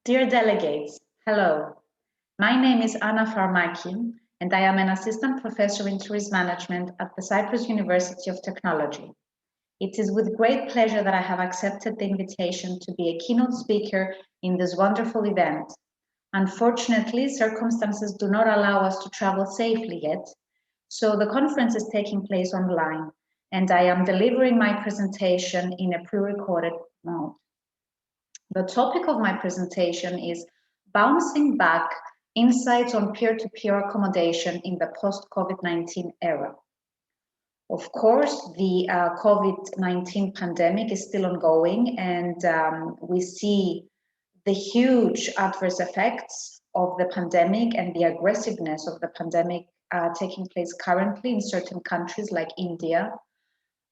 Dear delegates, hello. My name is Anna Farmaki, and I am an assistant professor in tourism management at the Cyprus University of Technology. It is with great pleasure that I have accepted the invitation to be a keynote speaker in this wonderful event. Unfortunately, circumstances do not allow us to travel safely yet, so the conference is taking place online, and I am delivering my presentation in a pre-recorded mode. The topic of my presentation is Bouncing Back, Insights on Peer-to-Peer Accommodation in the Post-COVID-19 Era. Of course, the COVID-19 pandemic is still ongoing, and we see the huge adverse effects of the pandemic and the aggressiveness of the pandemic taking place currently in certain countries like India.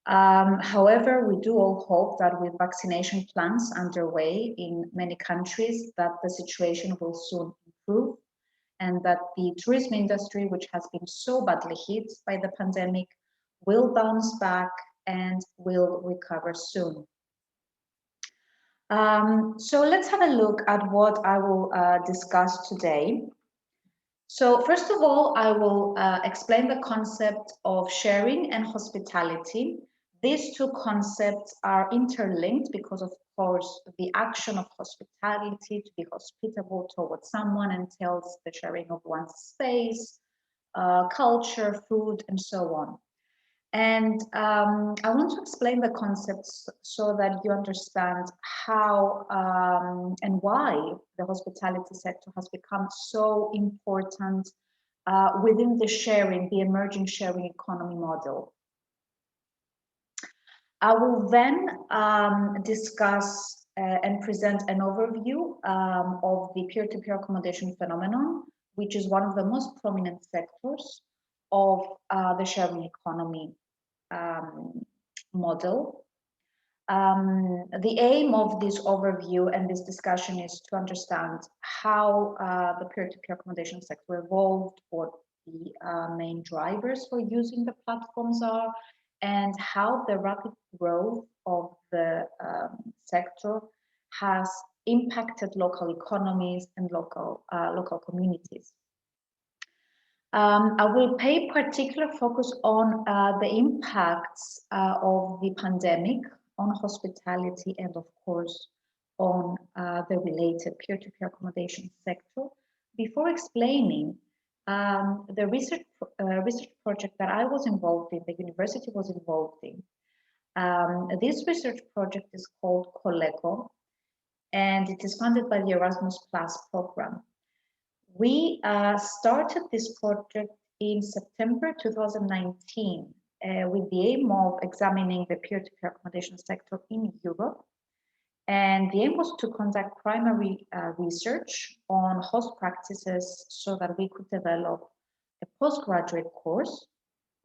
However, we do all hope that with vaccination plans underway in many countries, that the situation will soon improve and that the tourism industry, which has been so badly hit by the pandemic, will bounce back and will recover soon. So let's have a look at what I will discuss today. So first of all, I will explain the concept of sharing and hospitality. These two concepts are interlinked because, of course, the action of hospitality, to be hospitable towards someone, entails the sharing of one's space, culture, food, and so on. And I want to explain the concepts so that you understand how and why the hospitality sector has become so important within the emerging sharing economy model. I will then discuss and present an overview of the peer-to-peer accommodation phenomenon, which is one of the most prominent sectors of the sharing economy model. The aim of this overview and this discussion is to understand how the peer-to-peer accommodation sector evolved, what the main drivers for using the platforms are, and how the rapid growth of the sector has impacted local economies and local communities. I will pay particular focus on the impacts of the pandemic on hospitality and, of course, on the related peer-to-peer accommodation sector before explaining the research project that I was involved in, the university was involved in. This research project is called Colleco, and it is funded by the Erasmus Plus program. We started this project in September 2019 with the aim of examining the peer-to-peer accommodation sector in Europe. And the aim was to conduct primary research on host practices so that we could develop a postgraduate course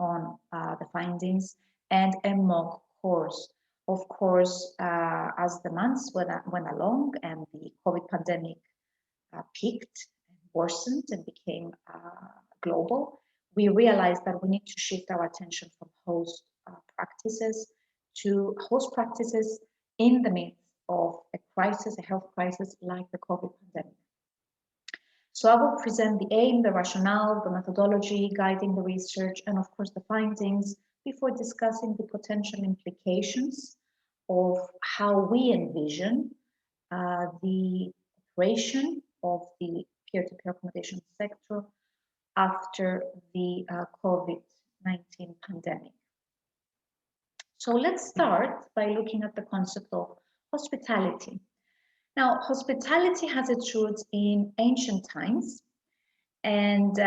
on the findings and a mock course. Of course, as the months went along and the COVID pandemic peaked, worsened and became global, we realized that we need to shift our attention from host practices to host practices in the midst of a crisis, a health crisis like the COVID pandemic. So I will present the aim, the rationale, the methodology guiding the research, and of course the findings before discussing the potential implications of how we envision the operation of the peer-to-peer accommodation sector after the COVID-19 pandemic. So let's start by looking at the concept of hospitality. Now, hospitality has its roots in ancient times, and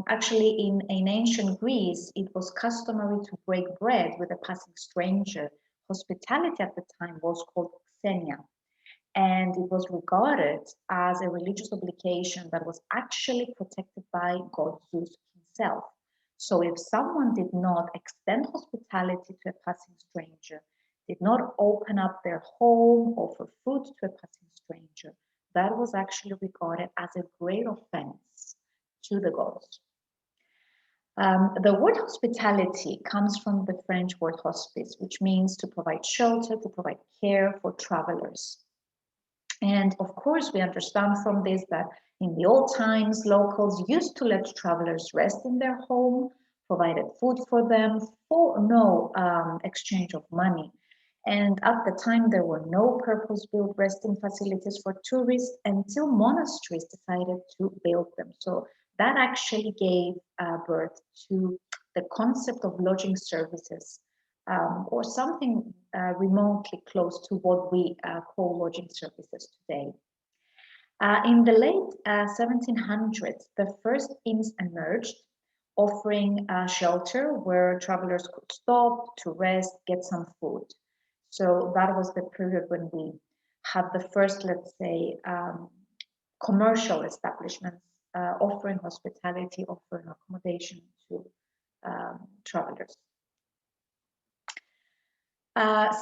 actually in ancient Greece, it was customary to break bread with a passing stranger. Hospitality at the time was called xenia, and it was regarded as a religious obligation that was actually protected by God Zeus himself. So if someone did not extend hospitality to a passing stranger, did not open up their home, offer food to a passing stranger, that was actually regarded as a great offense to the gods. The word hospitality comes from the French word hospice, which means to provide shelter, to provide care for travelers. And of course, we understand from this that in the old times, locals used to let travelers rest in their home, provided food for them for no exchange of money. And at the time, there were no purpose-built resting facilities for tourists until monasteries decided to build them. So that actually gave birth to the concept of lodging services, or something remotely close to what we call lodging services today. In the late 1700s, the first inns emerged, offering shelter where travelers could stop to rest, get some food. So that was the period when we had the first, let's say, commercial establishments offering hospitality, offering accommodation to travelers.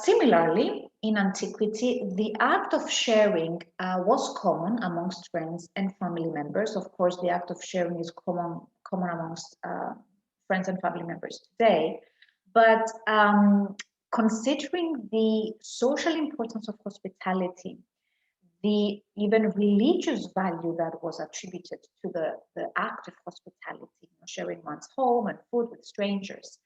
Similarly, in antiquity, the act of sharing was common amongst friends and family members. Of course, the act of sharing is common amongst friends and family members today. But considering the social importance of hospitality, the even religious value that was attributed to the act of hospitality, sharing one's home and food with strangers,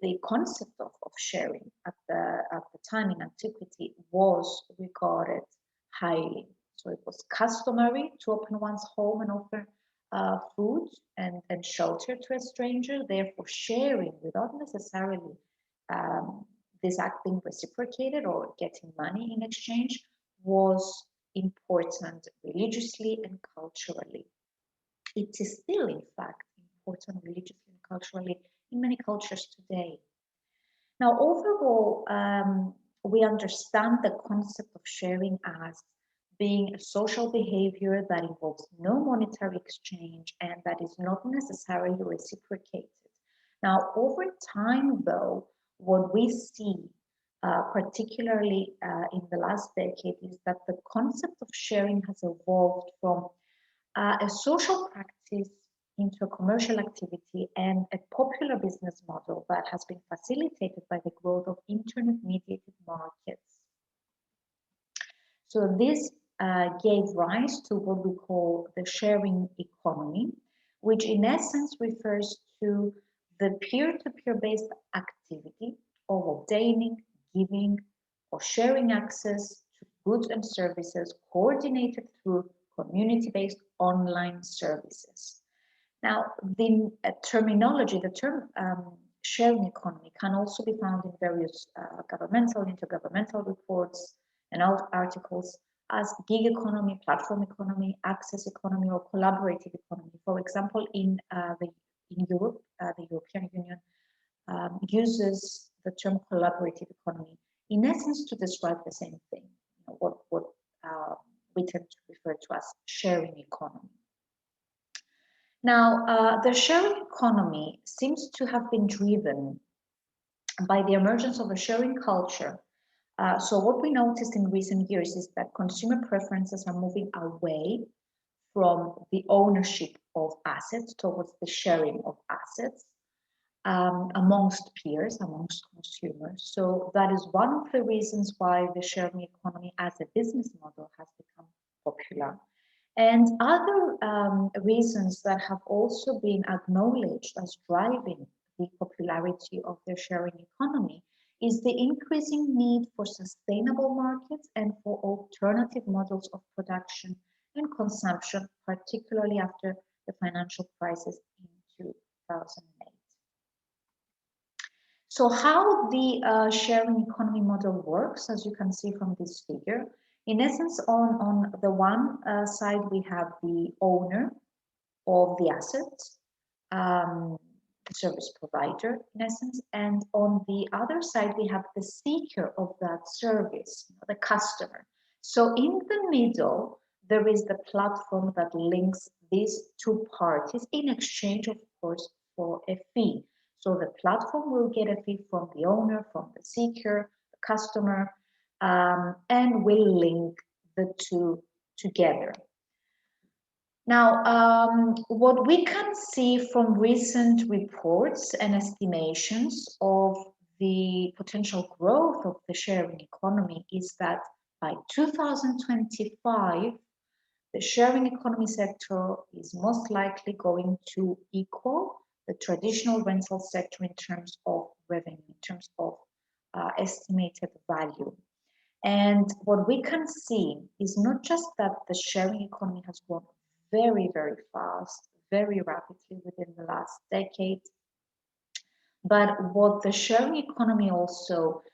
the concept of sharing at the time in antiquity was regarded highly. So it was customary to open one's home and offer food and shelter to a stranger. Therefore, sharing without necessarily this act being reciprocated or getting money in exchange was important religiously and culturally. It is still, in fact, important religiously and culturally in many cultures today. Now, overall, we understand the concept of sharing as being a social behavior that involves no monetary exchange and that is not necessarily reciprocated. Now, over time, though, what we see, particularly in the last decade, is that the concept of sharing has evolved from a social practice into a commercial activity and a popular business model that has been facilitated by the growth of internet-mediated markets. So this gave rise to what we call the sharing economy, which in essence refers to the peer-to-peer based activity of obtaining, giving, or sharing access to goods and services coordinated through community-based online services. Now, the terminology, the term sharing economy can also be found in various governmental, intergovernmental reports and articles as gig economy, platform economy, access economy, or collaborative economy. For example, in Europe, the European Union uses the term collaborative economy in essence to describe the same thing, what we tend to refer to as sharing economy. Now, the sharing economy seems to have been driven by the emergence of a sharing culture. So what we noticed in recent years is that consumer preferences are moving away from the ownership of assets towards the sharing of assets amongst peers, amongst consumers. So that is one of the reasons why the sharing economy as a business model has become popular. And other reasons that have also been acknowledged as driving the popularity of the sharing economy is the increasing need for sustainable markets and for alternative models of production and consumption, particularly after the financial crisis in 2008. So how the sharing economy model works, as you can see from this figure, in essence, on the one side, we have the owner of the asset, the service provider, in essence, and on the other side, we have the seeker of that service, the customer. So in the middle, there is the platform that links these two parties in exchange, of course, for a fee. So the platform will get a fee from the owner, from the seeker, the customer, and will link the two together. Now, what we can see from recent reports and estimations of the potential growth of the sharing economy is that by 2025, the sharing economy sector is most likely going to equal the traditional rental sector in terms of revenue, in terms of estimated value. And what we can see is not just that the sharing economy has grown very, very fast, very rapidly within the last decade, but what the sharing economy also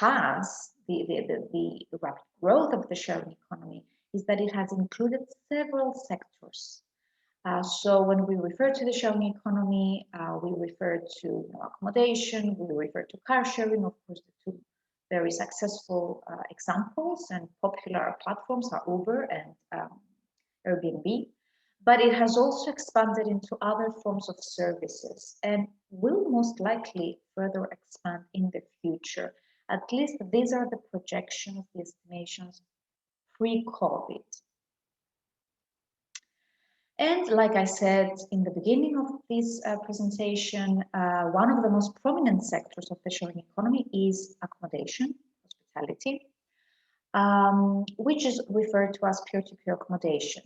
has, the rapid growth of the sharing economy, is that it has included several sectors. So when we refer to the sharing economy, we refer to accommodation, we refer to car sharing, of course, the two very successful examples and popular platforms are Uber and Airbnb. But it has also expanded into other forms of services and will most likely further expand in the future. At least these are the projections, the estimations pre-COVID. And like I said in the beginning of this presentation, one of the most prominent sectors of the sharing economy is accommodation, hospitality, which is referred to as peer-to-peer accommodation.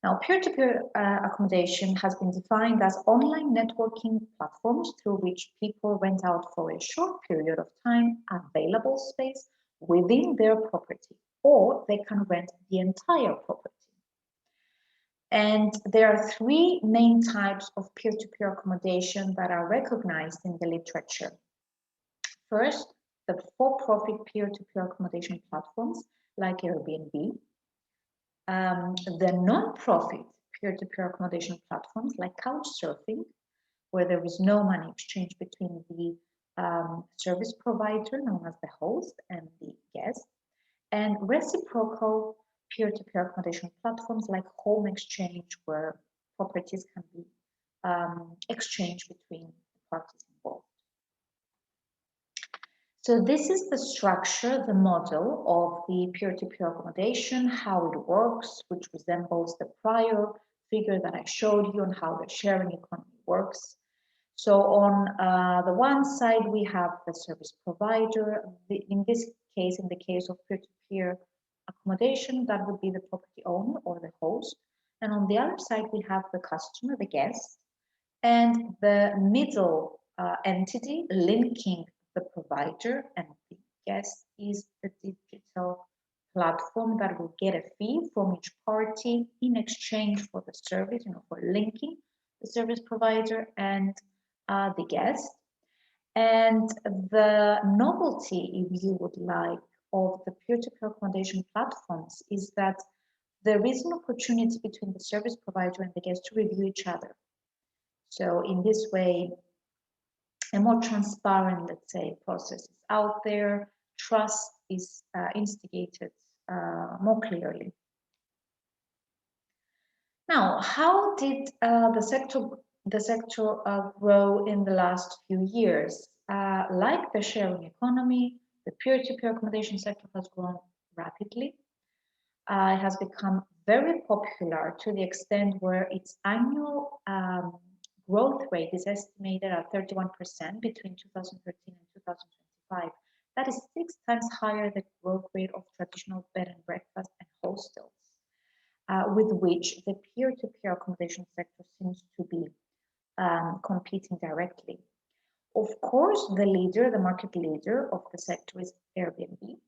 Now, peer-to-peer accommodation has been defined as online networking platforms through which people rent out for a short period of time available space within their property, or they can rent the entire property. And there are three main types of peer-to-peer accommodation that are recognized in the literature. First, the for-profit peer-to-peer accommodation platforms like Airbnb, the non-profit peer-to-peer accommodation platforms like Couchsurfing, where there is no money exchange between the service provider, known as the host, and the guest, and reciprocal peer-to-peer accommodation platforms like Home Exchange, where properties can be exchanged between the parties involved. So this is the structure, the model of the peer-to-peer accommodation, how it works, which resembles the prior figure that I showed you on how the sharing economy works. So on the one side, we have the service provider. In this case, in the case of peer-to-peer accommodation, that would be the property owner or the host. And on the other side, we have the customer, the guest, and the middle entity linking the provider and the guest is the digital platform that will get a fee from each party in exchange for the service, for linking the service provider and the guest. And the novelty, if you would like, of the peer-to-peer accommodation platforms is that there is an opportunity between the service provider and the guest to review each other. So in this way, a more transparent, let's say, process is out there. Trust is instigated more clearly. Now, how did the sector grow in the last few years? Like the sharing economy, the peer-to-peer accommodation sector has grown rapidly. It has become very popular to the extent where its annual growth rate is estimated at 31% between 2013 and 2025. That is 6 times higher than the growth rate of traditional bed and breakfast and hostels, with which the peer-to-peer accommodation sector seems to be competing directly. Of course, the market leader of the sector is Airbnb. It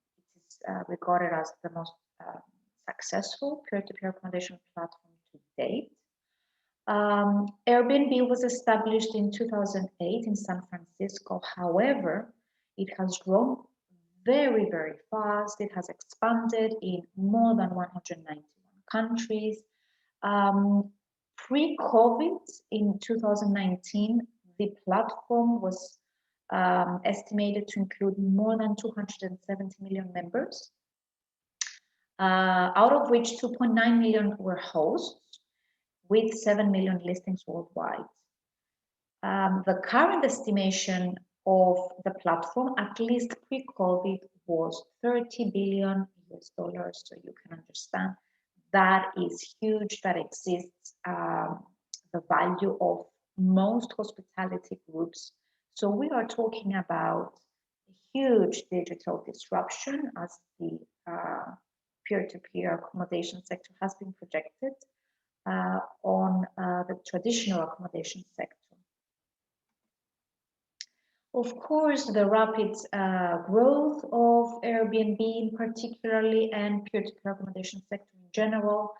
is regarded as the most successful peer-to-peer accommodation platform to date. Airbnb was established in 2008 in San Francisco. However, it has grown very, very fast. It has expanded in more than 191 countries. Pre-COVID, in 2019, the platform was estimated to include more than 270 million members, out of which 2.9 million were hosts, with 7 million listings worldwide. The current estimation of the platform, at least pre-COVID, was $30 billion. So you can understand that is huge, that exists the value of most hospitality groups. So we are talking about a huge digital disruption as the peer-to-peer accommodation sector has been projected on the traditional accommodation sector. Of course, the rapid growth of Airbnb particularly and peer-to-peer accommodation sector in general,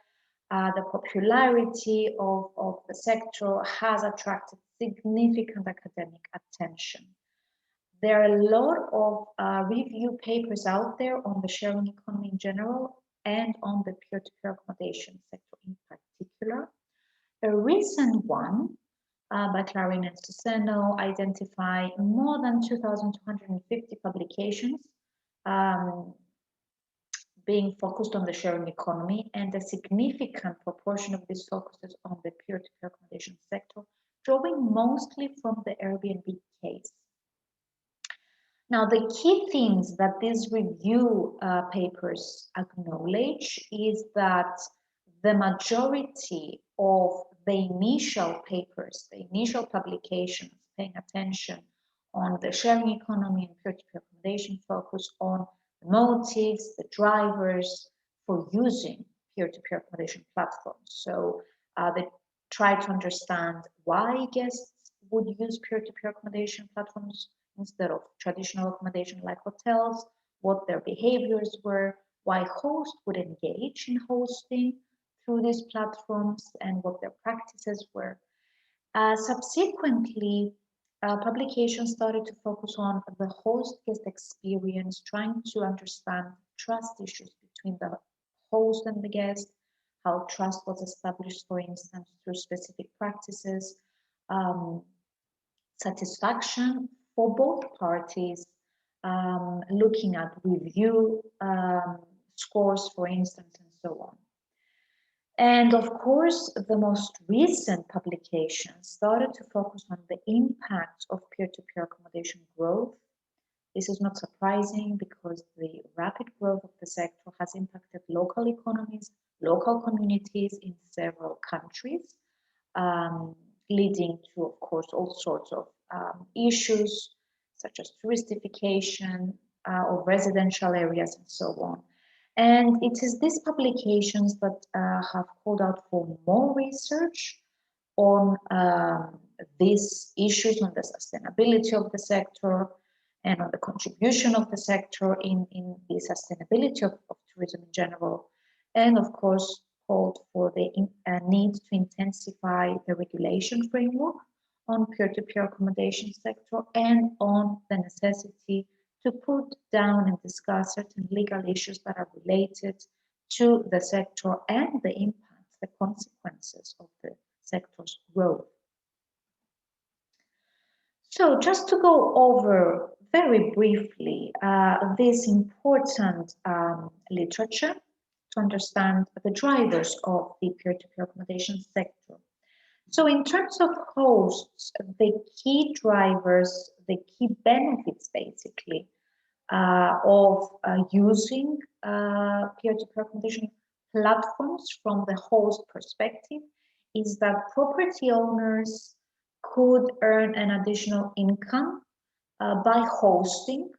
the popularity of the sector has attracted significant academic attention. There are a lot of review papers out there on the sharing economy in general and on the peer-to-peer accommodation sector in particular. A recent one by Clarin and Suseno identify more than 2,250 publications being focused on the sharing economy, and a significant proportion of this focuses on the peer-to-peer accommodation sector, drawing mostly from the Airbnb case. Now, the key themes that these review papers acknowledge is that the majority of the initial papers, the initial publications paying attention on the sharing economy and peer-to-peer accommodation focus on the motives, the drivers for using peer-to-peer accommodation platforms. So they try to understand why guests would use peer-to-peer accommodation platforms instead of traditional accommodation like hotels, what their behaviors were, why hosts would engage in hosting through these platforms, and what their practices were. Subsequently, publications started to focus on the host guest experience, trying to understand trust issues between the host and the guest, how trust was established, for instance, through specific practices, satisfaction for both parties, looking at review scores, for instance, and so on. And of course, the most recent publications started to focus on the impact of peer-to-peer accommodation growth. This is not surprising because the rapid growth of the sector has impacted local economies, local communities in several countries, leading to, of course, all sorts of issues such as touristification of residential areas and so on. And it is these publications that have called out for more research on these issues, on the sustainability of the sector and on the contribution of the sector in the sustainability of tourism in general, and of course called for the need to intensify the regulation framework on peer-to-peer accommodation sector and on the necessity to put down and discuss certain legal issues that are related to the sector and the impacts, the consequences of the sector's growth. So just to go over very briefly this important literature to understand the drivers of the peer-to-peer accommodation sector. So in terms of hosts, the key drivers, the key benefits basically of using peer-to-peer accommodation platforms from the host perspective is that property owners could earn an additional income by hosting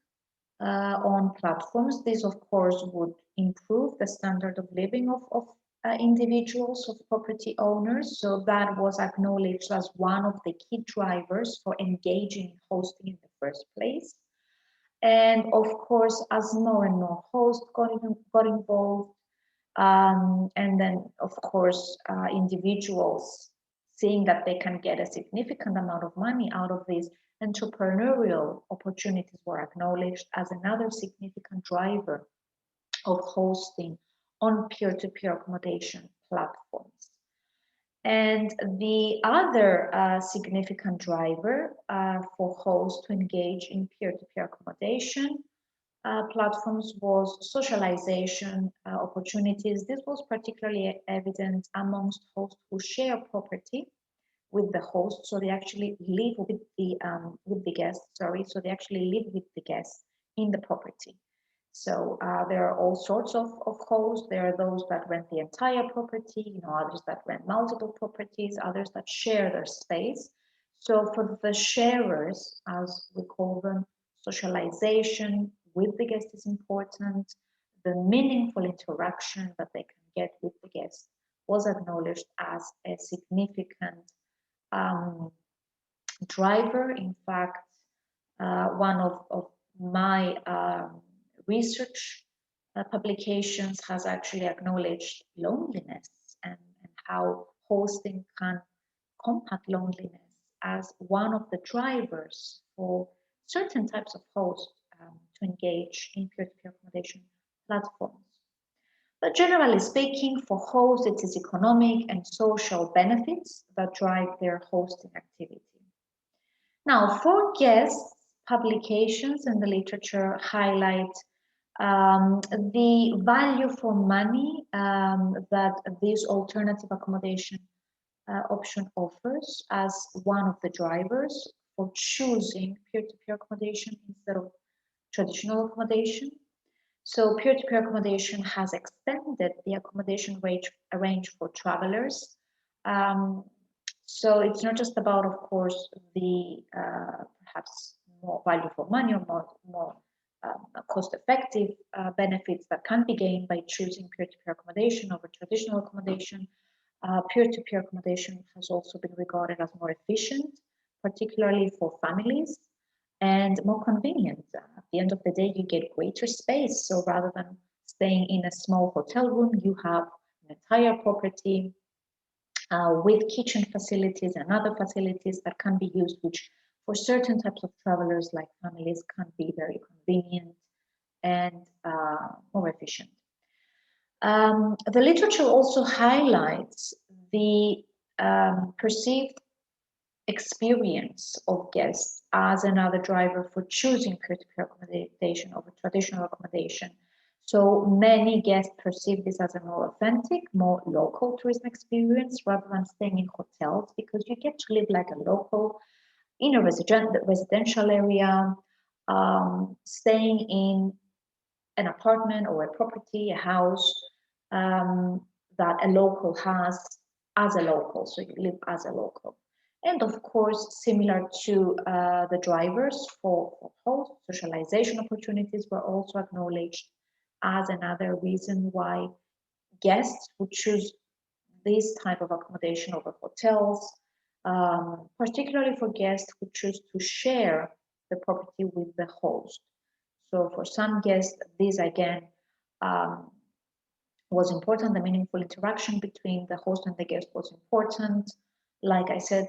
on platforms. This, of course, would improve the standard of living of individuals, of property owners. So that was acknowledged as one of the key drivers for engaging in hosting in the first place. And of course, as more and more hosts got involved, and then of course, individuals seeing that they can get a significant amount of money out of this, entrepreneurial opportunities were acknowledged as another significant driver of hosting on peer-to-peer accommodation platforms. And the other significant driver for hosts to engage in peer-to-peer accommodation platforms was socialization opportunities. This was particularly evident amongst hosts who share property with the host, so they actually live with the guests. So they actually live with the guests in the property. So there are all sorts of hosts. There are those that rent the entire property, others that rent multiple properties, others that share their space. So for the sharers, as we call them, Socialization with the guest is important. The meaningful interaction that they can get with the guest was acknowledged as a significant driver. In fact, one of my research publications has actually acknowledged loneliness and how hosting can combat loneliness as one of the drivers for certain types of hosts to engage in peer-to-peer accommodation platforms. But generally speaking, for hosts, it is economic and social benefits that drive their hosting activity. Now, for guests, publications in the literature highlight the value for money that this alternative accommodation option offers as one of the drivers for choosing peer-to-peer accommodation instead of traditional accommodation. So peer-to-peer accommodation has extended the accommodation range for travelers. So it's not just about, of course, the perhaps more value for money or more cost-effective benefits that can be gained by choosing peer-to-peer accommodation over traditional accommodation. Peer-to-peer accommodation has also been regarded as more efficient, particularly for families, and more convenient. At the end of the day, you get greater space. So rather than staying in a small hotel room, you have an entire property with kitchen facilities and other facilities that can be used, which for certain types of travelers like families can be very convenient and more efficient. The literature also highlights the perceived experience of guests as another driver for choosing peer-to-peer accommodation over traditional accommodation. So many guests perceive this as a more authentic, more local tourism experience rather than staying in hotels, because you get to live like a local in a residential area, staying in an apartment or a property, a house that a local has as a local, so you live as a local. And of course, similar to the drivers for host, socialization opportunities were also acknowledged as another reason why guests would choose this type of accommodation over hotels, particularly for guests who choose to share the property with the host. So for some guests, this again was important. The meaningful interaction between the host and the guest was important. Like I said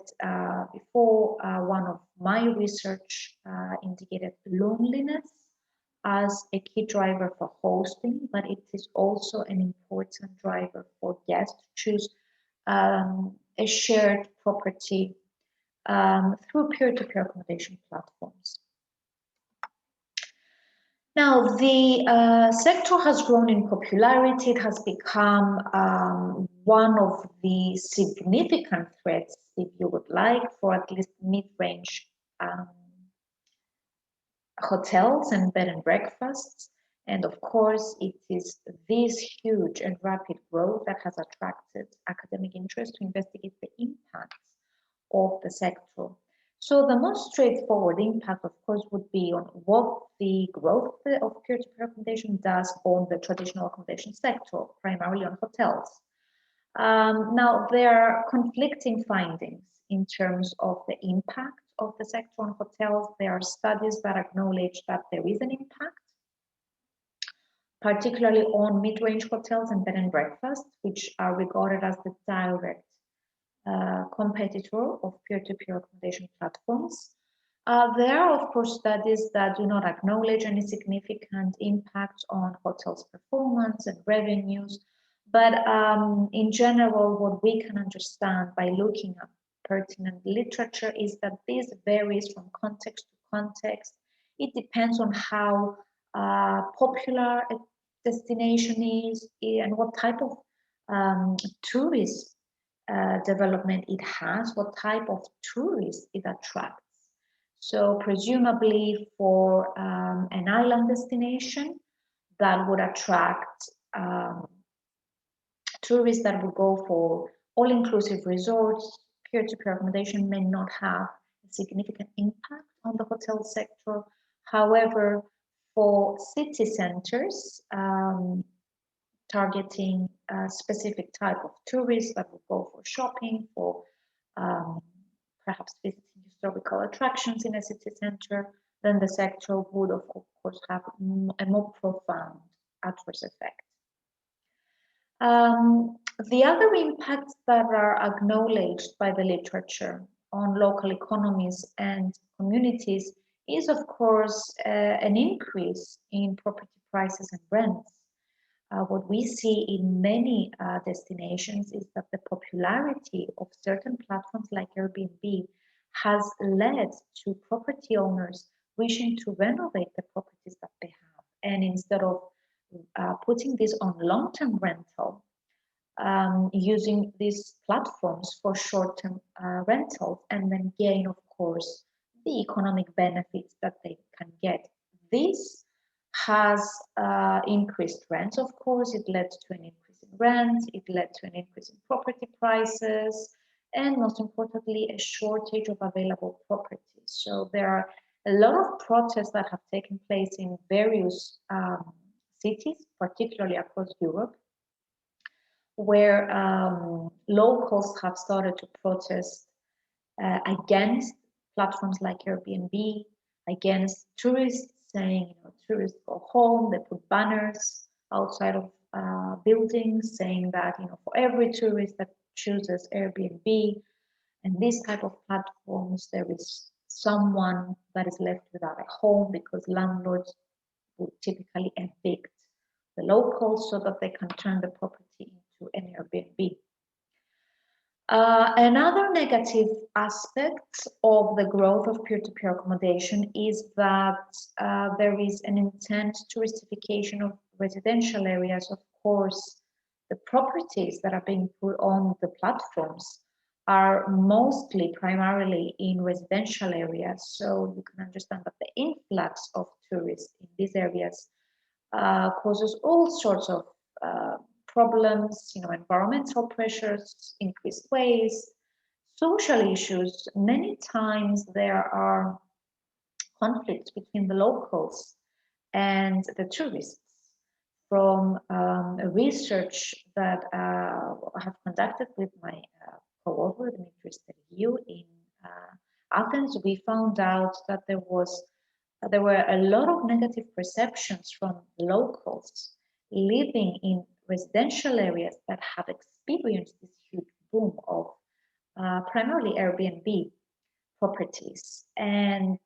before, one of my research indicated loneliness as a key driver for hosting, but it is also an important driver for guests to choose a shared property through peer-to-peer accommodation platforms. Now, the sector has grown in popularity. It has become one of the significant threats, if you would like, for at least mid-range hotels and bed and breakfasts. And of course, it is this huge and rapid growth that has attracted academic interest to investigate the impacts of the sector. So the most straightforward impact, of course, would be on what the growth of peer-to-peer accommodation does on the traditional accommodation sector, primarily on hotels. Now, there are conflicting findings in terms of the impact of the sector on hotels. There are studies that acknowledge that there is an impact, particularly on mid-range hotels and bed and breakfasts, which are regarded as the direct competitor of peer-to-peer accommodation platforms. There are, of course, studies that do not acknowledge any significant impact on hotels' performance and revenues. But in general, what we can understand by looking at pertinent literature is that this varies from context to context. It depends on how popular a destination is and what type of tourist development it has, what type of tourists it attracts. So presumably for an island destination, that would attract tourists that would go for all-inclusive resorts. Peer-to-peer accommodation may not have a significant impact on the hotel sector. However, for city centers, targeting a specific type of tourists that will go for shopping, for um, perhaps visiting historical attractions in a city center, then the sector would, of course, have a more profound adverse effect. The other impacts that are acknowledged by the literature on local economies and communities is, of course, an increase in property prices and rents. What we see in many destinations is that the popularity of certain platforms like Airbnb has led to property owners wishing to renovate the properties that they have. And instead of putting this on long-term rental, using these platforms for short-term rentals and then gain, of course, the economic benefits that they can get. This has increased rents, of course. It led to an increase in rent, it led to an increase in property prices, and most importantly, a shortage of available properties. So there are a lot of protests that have taken place in various cities, particularly across Europe, where locals have started to protest against platforms like Airbnb, against tourists, saying, tourists go home. They put banners outside of buildings saying that, for every tourist that chooses Airbnb and these type of platforms, there is someone that is left without a home, because landlords would typically evict the locals so that they can turn the property into an Airbnb. Another negative aspect of the growth of peer-to-peer accommodation is that there is an intense touristification of residential areas. Of course, the properties that are being put on the platforms are mostly primarily in residential areas. So you can understand that the influx of tourists in these areas causes all sorts of problems, environmental pressures, increased waste, social issues. Many times there are conflicts between the locals and the tourists. From research that I have conducted with my co-author, Dimitri Steriou, in Athens, we found out that there were a lot of negative perceptions from locals living in residential areas that have experienced this huge boom of primarily Airbnb properties. And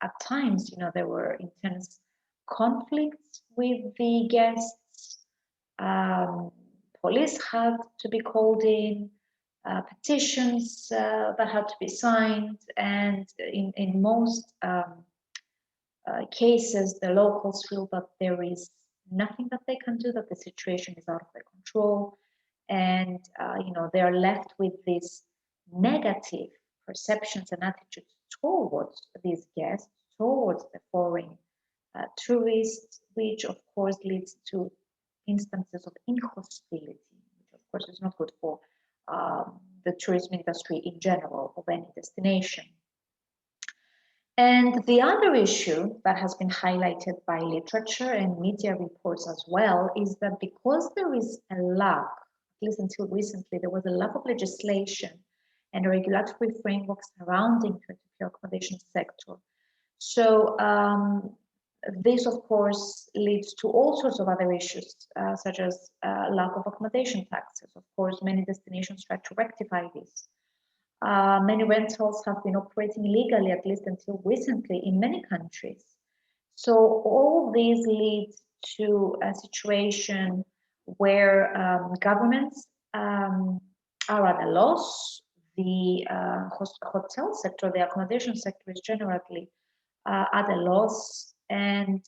at times, there were intense conflicts with the guests. Police had to be called in, petitions that had to be signed, and in most cases, the locals feel that there is nothing that they can do, that the situation is out of their control, and they are left with these negative perceptions and attitudes towards these guests, towards the foreign tourists, which of course leads to instances of inhospitality, which of course is not good for the tourism industry in general of any destination. And the other issue that has been highlighted by literature and media reports as well is that because there is a lack, at least until recently, there was a lack of legislation and a regulatory framework surrounding peer-to-peer accommodation sector. So this, of course, leads to all sorts of other issues, such as lack of accommodation taxes. Of course, many destinations try to rectify this. Many rentals have been operating illegally, at least until recently, in many countries. So all these lead to a situation where governments are at a loss. The hotel sector, the accommodation sector is generally at a loss, and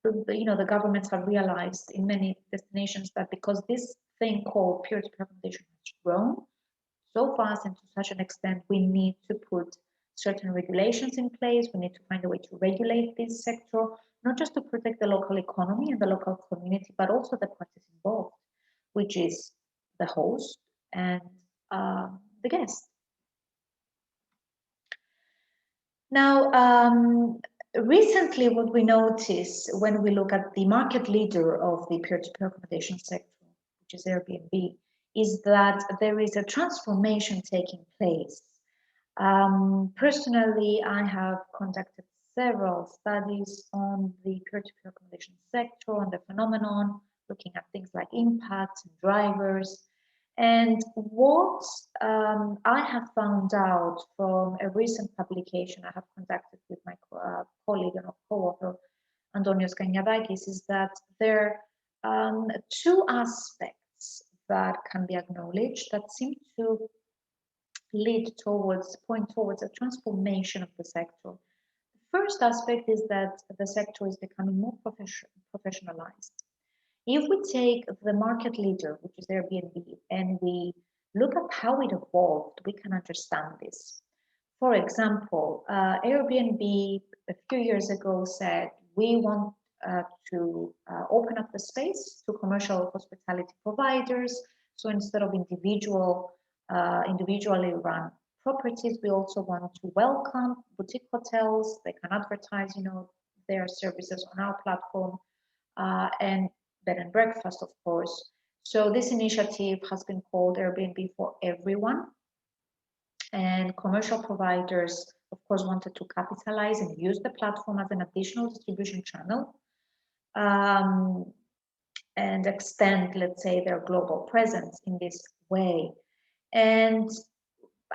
the governments have realized in many destinations that because this thing called peer-to-peer accommodation has grown so fast and to such an extent, we need to put certain regulations in place. We need to find a way to regulate this sector, not just to protect the local economy and the local community, but also the parties involved, which is the host and the guest. Now, recently, what we notice when we look at the market leader of the peer-to-peer accommodation sector, which is Airbnb, is that there is a transformation taking place. Personally, I have conducted several studies on the peer-to-peer accommodation sector, on the phenomenon, looking at things like impacts and drivers. And what I have found out from a recent publication I have conducted with my colleague and co-author Antonios Kaniadakis is that there are two aspects that can be acknowledged that seem to point towards a transformation of the sector. The first aspect is that the sector is becoming more professionalized. If we take the market leader, which is Airbnb, and we look at how it evolved, we can understand this. For example, Airbnb a few years ago said, we want to open up the space to commercial hospitality providers. So instead of individually run properties, we also want to welcome boutique hotels. They can advertise, their services on our platform, and bed and breakfast, of course. So this initiative has been called Airbnb for Everyone. And commercial providers, of course, wanted to capitalize and use the platform as an additional distribution channel, and extend, let's say, their global presence in this way. And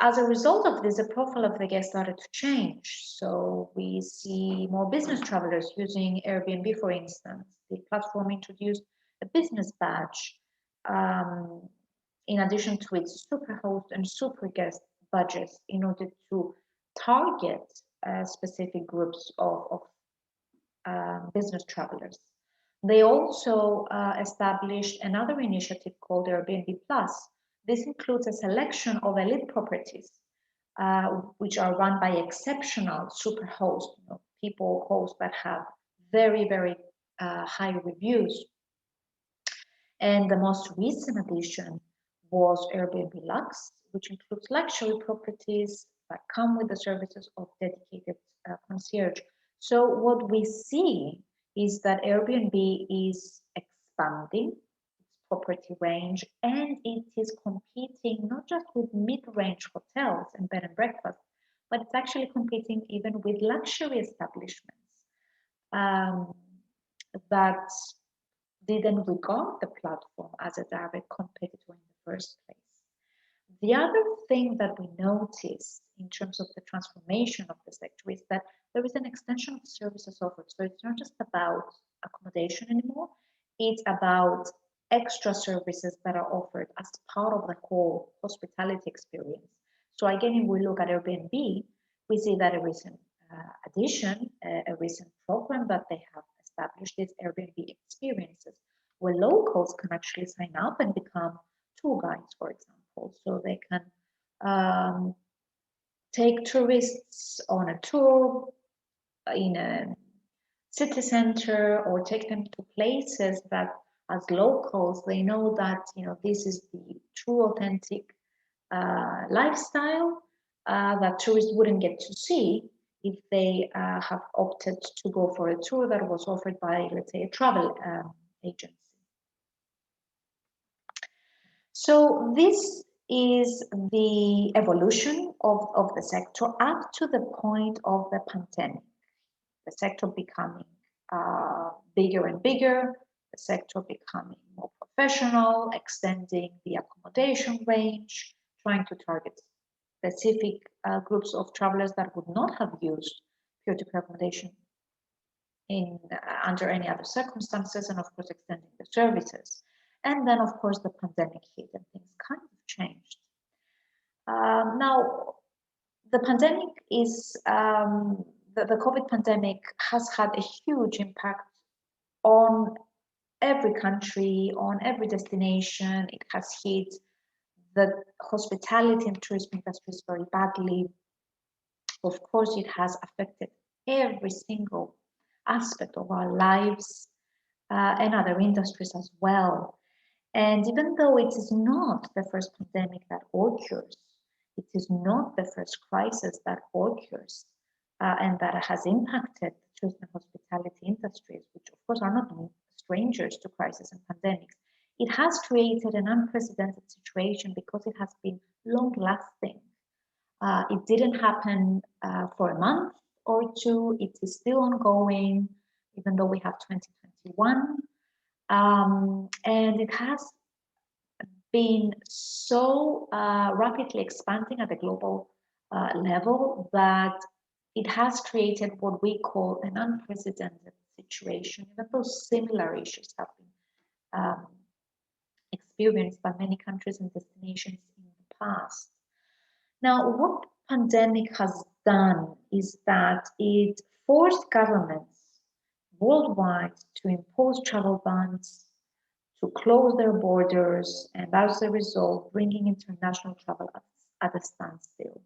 as a result of this, the profile of the guest started to change. So we see more business travelers using Airbnb, for instance. The platform introduced a business badge, in addition to its superhost and super guest badges, in order to target specific groups of business travelers. They also established another initiative called Airbnb Plus. This includes a selection of elite properties, which are run by exceptional super hosts, hosts that have very, very high reviews. And the most recent addition was Airbnb Lux, which includes luxury properties that come with the services of dedicated concierge. So what we see is that Airbnb is expanding its property range, and it is competing not just with mid-range hotels and bed and breakfast, but it's actually competing even with luxury establishments that didn't regard the platform as a direct competitor in the first place. The other thing that we notice in terms of the transformation of the sector is that there is an extension of services offered. So it's not just about accommodation anymore, it's about extra services that are offered as part of the whole hospitality experience. So again, if we look at Airbnb, we see that a recent addition, a recent program that they have established is Airbnb experiences, where locals can actually sign up and become tour guides, for example. So they can take tourists on a tour in a city center, or take them to places that, as locals, they know that this is the true, authentic lifestyle that tourists wouldn't get to see if they have opted to go for a tour that was offered by, let's say, a travel agency. So this is the evolution of the sector up to the point of the pandemic. The sector becoming bigger and bigger, the sector becoming more professional, extending the accommodation range, trying to target specific groups of travelers that would not have used peer-to-peer accommodation under any other circumstances, and of course extending the services. And then of course the pandemic hit and things kind of changed. Now, the pandemic is, the COVID pandemic has had a huge impact on every country, on every destination. It has hit the hospitality and tourism industries very badly. Of course, it has affected every single aspect of our lives and other industries as well. And even though it is not the first pandemic that occurs, it is not the first crisis that occurs, and that has impacted the tourism and hospitality industries, which of course are not strangers to crisis and pandemics. It has created an unprecedented situation because it has been long-lasting. It didn't happen for a month or two. It is still ongoing, even though we have 2021. And it has been so rapidly expanding at the global level that it has created what we call an unprecedented situation, even though similar issues have been experienced by many countries and destinations in the past. Now, what pandemic has done is that it forced governments worldwide to impose travel bans, to close their borders, and as a result, bringing international travel at a standstill.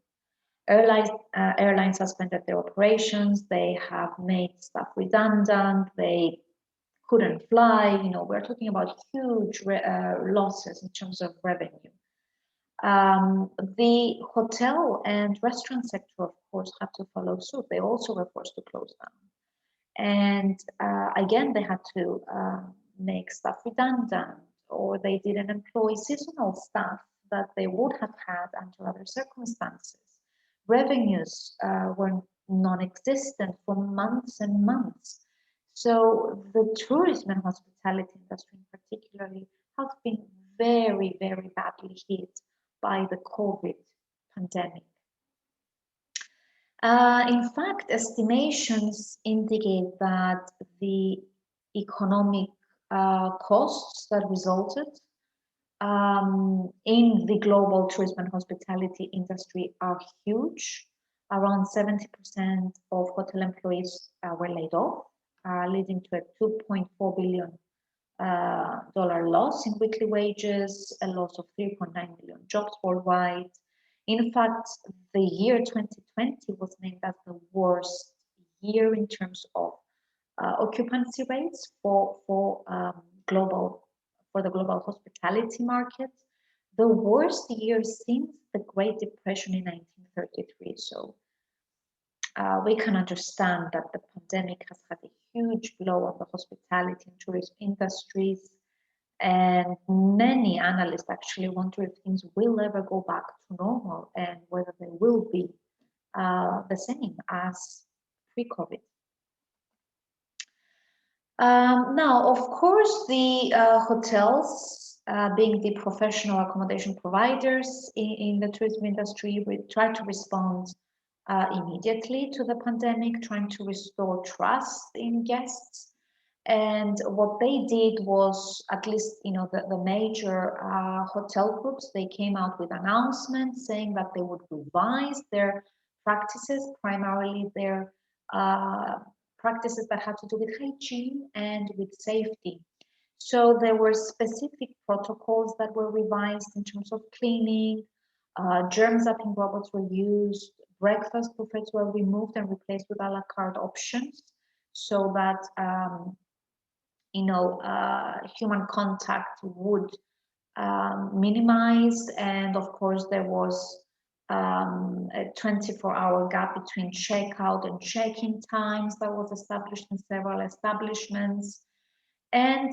Airlines suspended their operations. They have made staff redundant. They couldn't fly. We're talking about huge losses in terms of revenue. The hotel and restaurant sector, of course, had to follow suit. They also were forced to close down. And again, they had to make staff redundant, or they didn't employ seasonal staff that they would have had under other circumstances. Revenues were non-existent for months and months. So the tourism and hospitality industry in particularly has been very, very badly hit by the COVID pandemic. In fact, estimations indicate that the economic costs that resulted in the global tourism and hospitality industry are huge. Around 70% of hotel employees were laid off, leading to a $2.4 billion loss in weekly wages, a loss of 3.9 million jobs worldwide. In fact, the year 2020 was named as the worst year in terms of occupancy rates for the global hospitality market, the worst year since the Great Depression in 1933. So we can understand that the pandemic has had a huge blow on the hospitality and tourism industries. And many analysts actually wonder if things will ever go back to normal and whether they will be the same as pre-COVID. Now, of course, the hotels, being the professional accommodation providers in the tourism industry, we try to respond immediately to the pandemic, trying to restore trust in guests. And what they did was, at least the major hotel groups, they came out with announcements saying that they would revise their practices, primarily their practices that had to do with hygiene and with safety. So there were specific protocols that were revised in terms of cleaning, germ-zapping robots were used, breakfast buffets were removed and replaced with a la carte options, so that human contact would minimize. And of course, there was a 24-hour gap between checkout and check-in times that was established in several establishments. And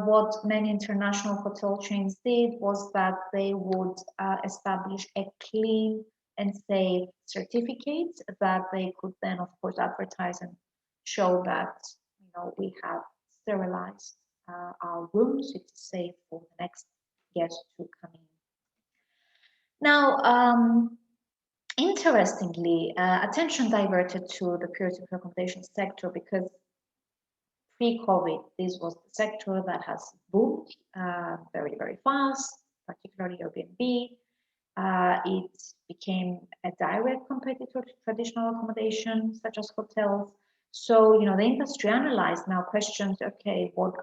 what many international hotel chains did was that they would establish a clean and safe certificate that they could then, of course, advertise and show that we have sterilized our rooms. It's safe for the next guest to come in. Now, interestingly, attention diverted to the peer-to-peer accommodation sector because pre-COVID, this was the sector that has boomed very, very fast, particularly Airbnb. It became a direct competitor to traditional accommodation, such as hotels. So, the industry analyzed now questions, okay, what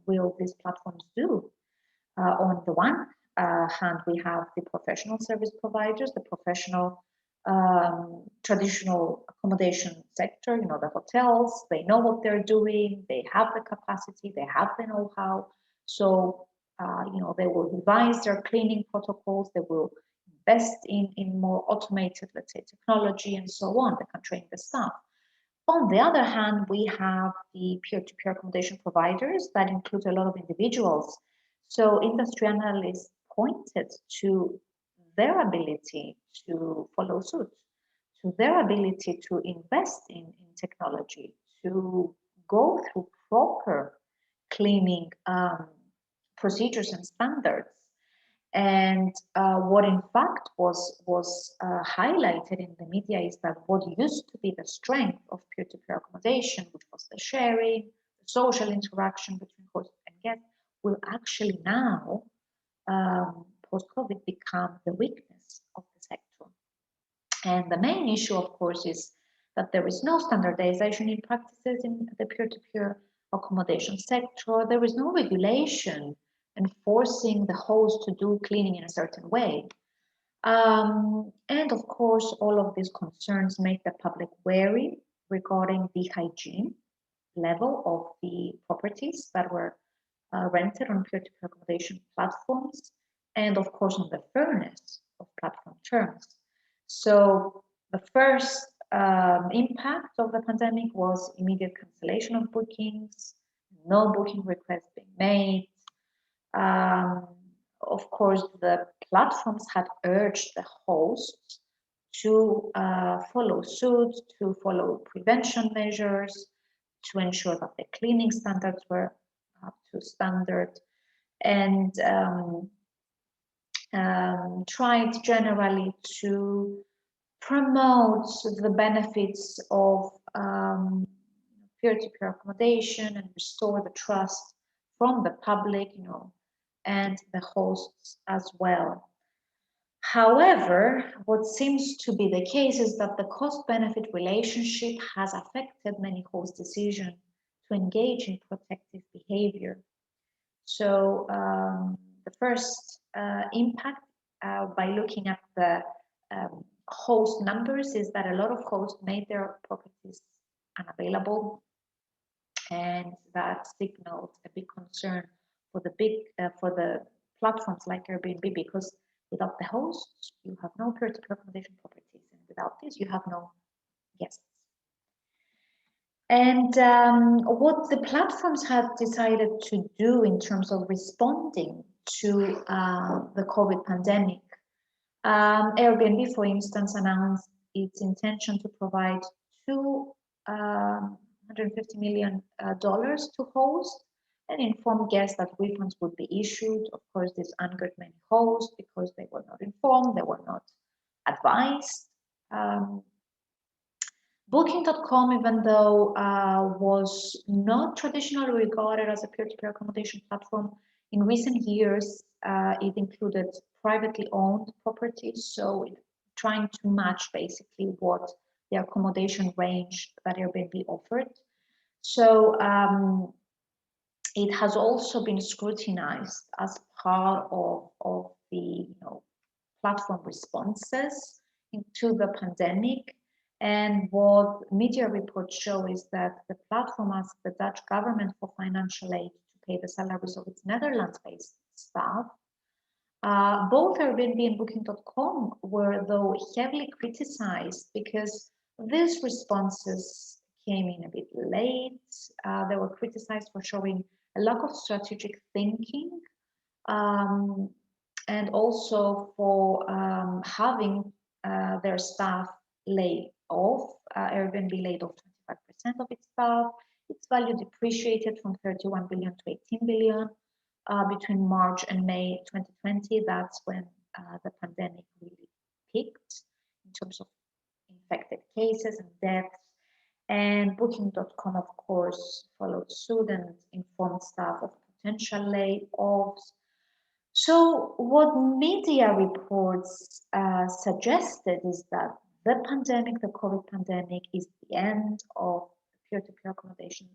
will these platforms do? On the one hand, we have the professional service providers, the professional traditional accommodation sector, the hotels, they know what they're doing, they have the capacity, they have the know-how. So, they will revise their cleaning protocols, they will invest in more automated, let's say, technology and so on. They can train the staff. On the other hand, we have the peer-to-peer accommodation providers that include a lot of individuals. So industry analysts pointed to their ability to follow suit, to their ability to invest in technology, to go through proper cleaning procedures and standards. And what in fact was highlighted in the media is that what used to be the strength of peer-to-peer accommodation, which was the sharing, the social interaction between host and guest, will actually now, post-COVID, become the weakness of the sector. And the main issue, of course, is that there is no standardization in practices in the peer-to-peer accommodation sector. There is no regulation enforcing the host to do cleaning in a certain way. And of course, all of these concerns make the public wary regarding the hygiene level of the properties that were rented on peer-to-peer accommodation platforms, and of course on the fairness of platform terms. So the first impact of the pandemic was immediate cancellation of bookings, no booking requests being made. Of course, the platforms had urged the hosts to follow suit, to follow prevention measures, to ensure that the cleaning standards were up to standard, and tried generally to promote the benefits of peer-to-peer accommodation and restore the trust from the public, and the hosts as well. However, what seems to be the case is that the cost-benefit relationship has affected many host decisions to engage in protective behavior. So the first impact by looking at the host numbers is that a lot of hosts made their properties unavailable, and that signaled a big concern for the platforms like Airbnb, because without the hosts, you have no peer-to-peer accommodation properties, and without this, you have no guests. And what the platforms had decided to do in terms of responding to the COVID pandemic, Airbnb, for instance, announced its intention to provide $250 million to hosts and informed guests that refunds would be issued. Of course, this angered many hosts because they were not informed, they were not advised. Booking.com, even though was not traditionally regarded as a peer-to-peer accommodation platform, in recent years it included privately owned properties, so trying to match basically what the accommodation range that Airbnb offered. So it has also been scrutinized as part of the platform responses into the pandemic. And what media reports show is that the platform asked the Dutch government for financial aid to pay the salaries of its Netherlands-based staff. Both Airbnb and Booking.com were, though, heavily criticized because these responses came in a bit late. They were criticized for showing a lack of strategic thinking, and also for having their staff laid off. Airbnb laid off 25% of its staff. Its value depreciated from 31 billion to 18 billion between March and May 2020. That's when the pandemic really peaked in terms of infected cases and deaths. And Booking.com, of course, followed suit and informed staff of potential layoffs. So what media reports suggested is that the pandemic, the COVID pandemic, is the end of the peer-to-peer accommodation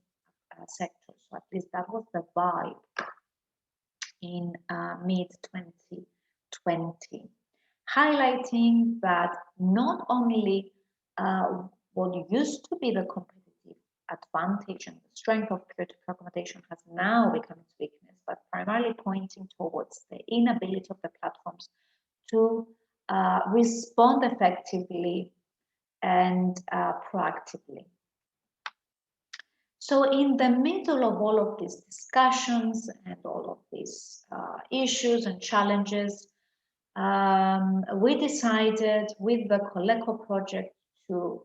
sector. So at least that was the vibe in mid-2020, highlighting that not only what used to be the competitive advantage and the strength of peer-to-peer accommodation has now become its weakness, but primarily pointing towards the inability of the platforms to respond effectively and proactively. So in the middle of all of these discussions and all of these issues and challenges, we decided with the Coleco project to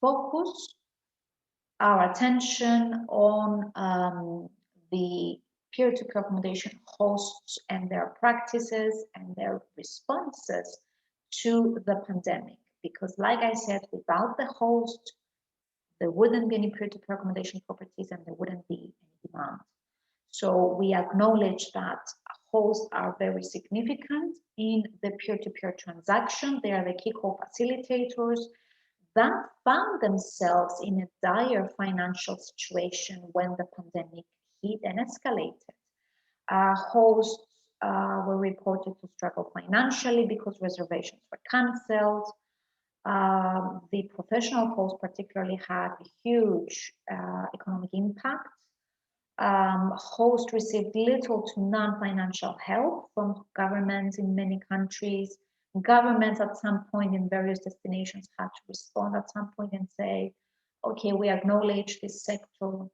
focus our attention on the peer-to-peer accommodation hosts and their practices and their responses to the pandemic. Because like I said, without the host, there wouldn't be any peer-to-peer accommodation properties and there wouldn't be any demand. So we acknowledge that hosts are very significant in the peer-to-peer transaction. They are the key co-facilitators that found themselves in a dire financial situation when the pandemic hit and escalated. Hosts were reported to struggle financially because reservations were cancelled. The professional hosts particularly had a huge economic impact. Hosts received little to none financial help from governments in many countries. Governments at some point in various destinations had to respond at some point and say, okay, we acknowledge this sector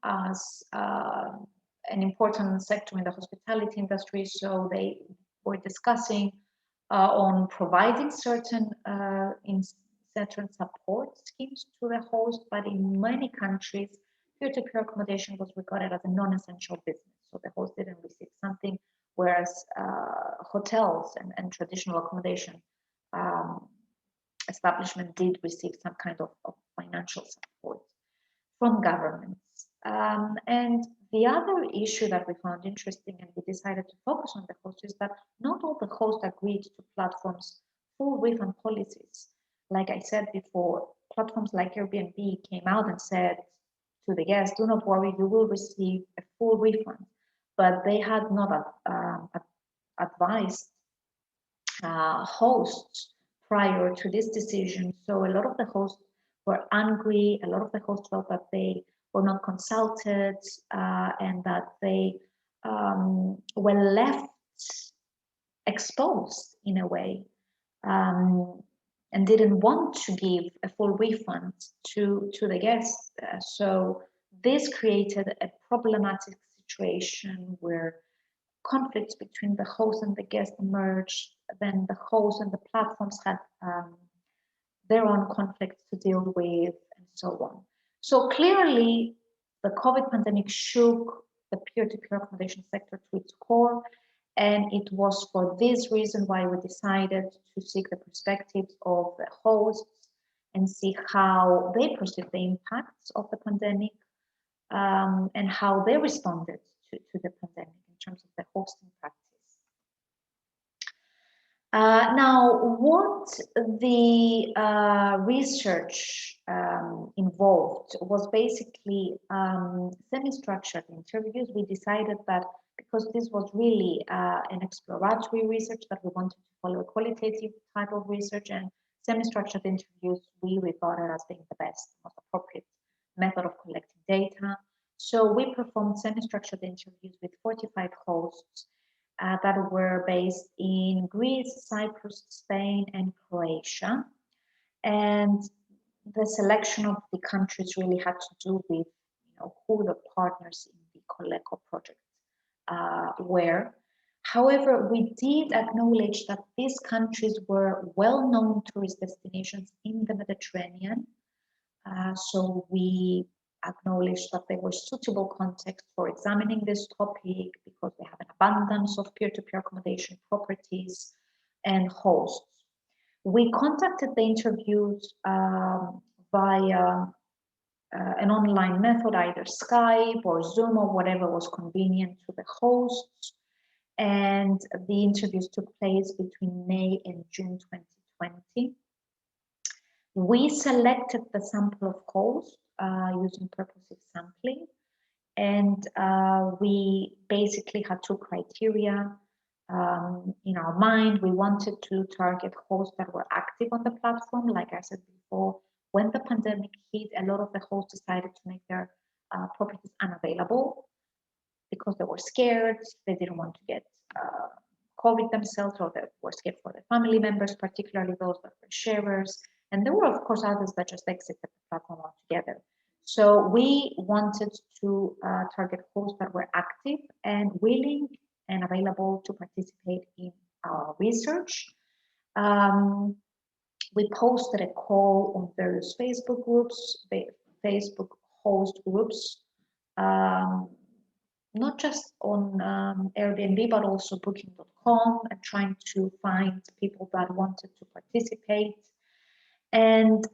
as an important sector in the hospitality industry. So they were discussing on providing certain support schemes to the host, but in many countries, peer-to-peer accommodation was regarded as a non-essential business. So the host didn't receive something, whereas hotels and traditional accommodation establishment did receive some kind of financial support from governments. And the other issue that we found interesting and we decided to focus on the host is that not all the hosts agreed to platforms' full refund policies. Like I said before, platforms like Airbnb came out and said to the guests, do not worry, you will receive a full refund. But they had not advised hosts prior to this decision. So a lot of the hosts were angry. A lot of the hosts felt that they were not consulted and that they were left exposed in a way and didn't want to give a full refund to the guests. So this created a problematic situation where conflicts between the host and the guest emerged. Then the host and the platforms had their own conflicts to deal with and so on. So clearly, the COVID pandemic shook the peer-to-peer accommodation sector to its core. And it was for this reason why we decided to seek the perspectives of the hosts and see how they perceive the impacts of the pandemic and how they responded to the pandemic in terms of the hosting practice. Now, what the research involved was basically semi-structured interviews. We decided that because this was really an exploratory research that we wanted to follow a qualitative type of research, and semi-structured interviews we regarded as being the best, most appropriate method of collecting data. So we performed semi-structured interviews with 45 hosts that were based in Greece, Cyprus, Spain, and Croatia. And the selection of the countries really had to do with who the partners in the Coleco project were. However, we did acknowledge that these countries were well-known tourist destinations in the Mediterranean. So we acknowledged that they were suitable context for examining this topic because they have an abundance of peer-to-peer accommodation properties and hosts. We conducted the interviews via an online method, either Skype or Zoom or whatever was convenient to the hosts. And the interviews took place between May and June 2020. We selected the sample of hosts using purposive sampling. And we basically had two criteria in our mind. We wanted to target hosts that were active on the platform. Like I said before, when the pandemic hit, a lot of the hosts decided to make their properties unavailable because they were scared. They didn't want to get COVID themselves or that were scared for their family members, particularly those that were sharers. And there were, of course, others that just exited the platform altogether. So we wanted to target hosts that were active and willing and available to participate in our research. We posted a call on various Facebook groups, Facebook host groups, not just on Airbnb, but also booking.com, and trying to find people that wanted to participate. And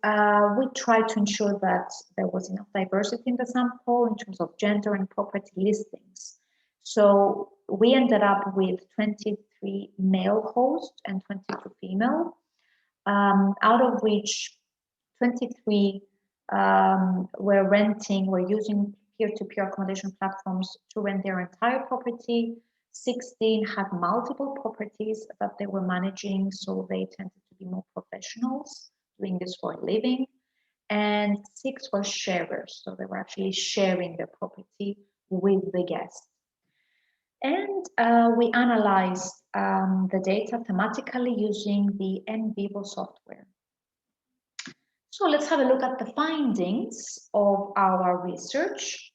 we tried to ensure that there was enough diversity in the sample in terms of gender and property listings. So we ended up with 23 male hosts and 22 female, out of which 23 were using peer-to-peer accommodation platforms to rent their entire property. 16 had multiple properties that they were managing, so they tended to be more professionals doing this for a living. And 6 were sharers, so they were actually sharing their property with the guests. And we analyzed the data thematically using the NVivo software. So let's have a look at the findings of our research.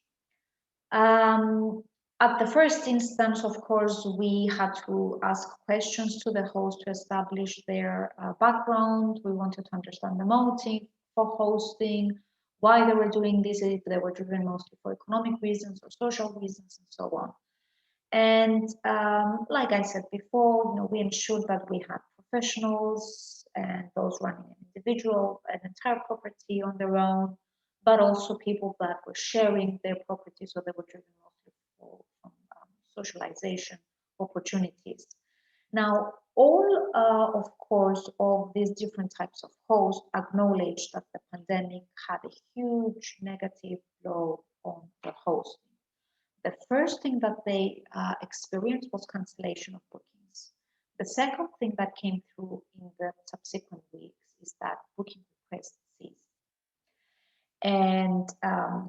At the first instance, of course, we had to ask questions to the host to establish their background. We wanted to understand the motive for hosting, why they were doing this, if they were driven mostly for economic reasons or social reasons, and so on. And like I said before, we ensured that we had professionals and those running an entire property on their own, but also people that were sharing their property, so they were driven mostly from socialization opportunities. Now, all, of course, of these different types of hosts acknowledged that the pandemic had a huge negative blow on the hosting. The first thing that they experienced was cancellation of bookings. The second thing that came through in the subsequent weeks is that booking requests ceased. And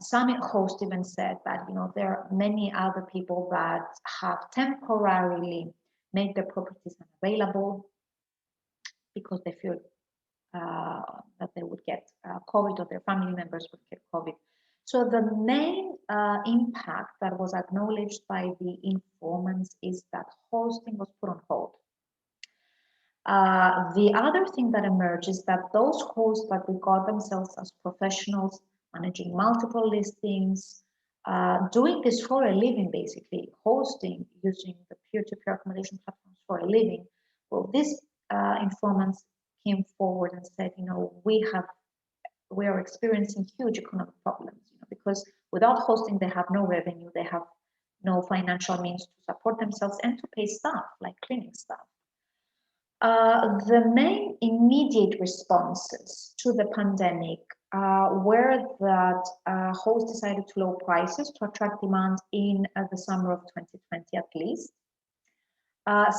some hosts even said that there are many other people that have temporarily made their properties unavailable because they feared that they would get COVID, or their family members would get COVID. So the main impact that was acknowledged by the informants is that hosting was put on hold. The other thing that emerged is that those hosts that regard themselves as professionals, managing multiple listings, doing this for a living, basically, hosting using the peer-to-peer accommodation platforms for a living, well, these informants came forward and said, we are experiencing huge economic problems, because without hosting, they have no revenue, they have no financial means to support themselves and to pay staff, like cleaning staff. The main immediate responses to the pandemic were that hosts decided to lower prices to attract demand in the summer of 2020 at least.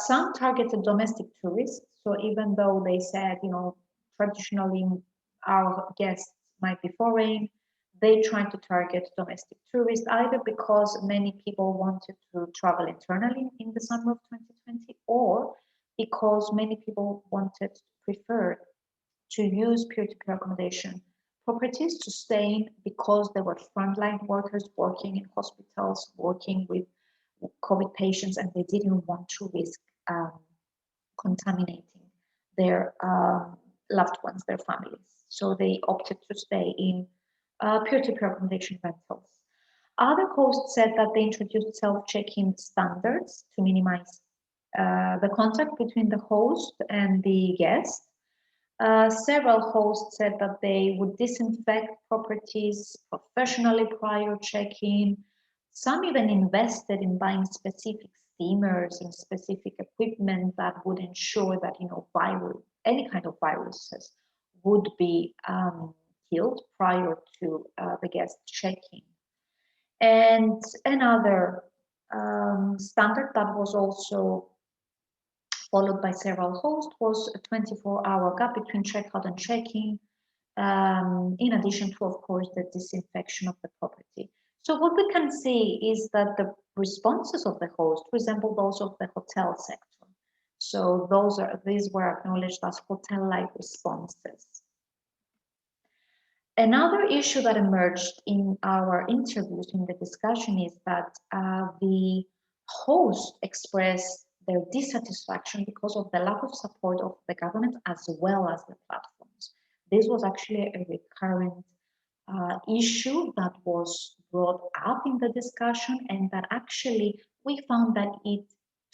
Some targeted domestic tourists, so even though they said, traditionally our guests might be foreign, they tried to target domestic tourists, either because many people wanted to travel internally in the summer of 2020, or because many people preferred to use peer-to-peer accommodation properties to stay in because they were frontline workers working in hospitals, working with COVID patients, and they didn't want to risk contaminating their loved ones, their families. So they opted to stay in peer-to-peer accommodation rentals. Other hosts said that they introduced self-check-in standards to minimize the contact between the host and the guest. Several hosts said that they would disinfect properties professionally prior check-in. Some even invested in buying specific steamers and specific equipment that would ensure that any kind of viruses would be killed prior to the guest check-in. And another standard that was also followed by several hosts was a 24-hour gap between checkout and check-in, in addition to, of course, the disinfection of the property. So what we can see is that the responses of the host resemble those of the hotel sector. So these were acknowledged as hotel-like responses. Another issue that emerged in our interviews, in the discussion, is that the hosts expressed their dissatisfaction because of the lack of support of the government as well as the platforms. This was actually a recurrent issue that was brought up in the discussion, and that actually we found that it,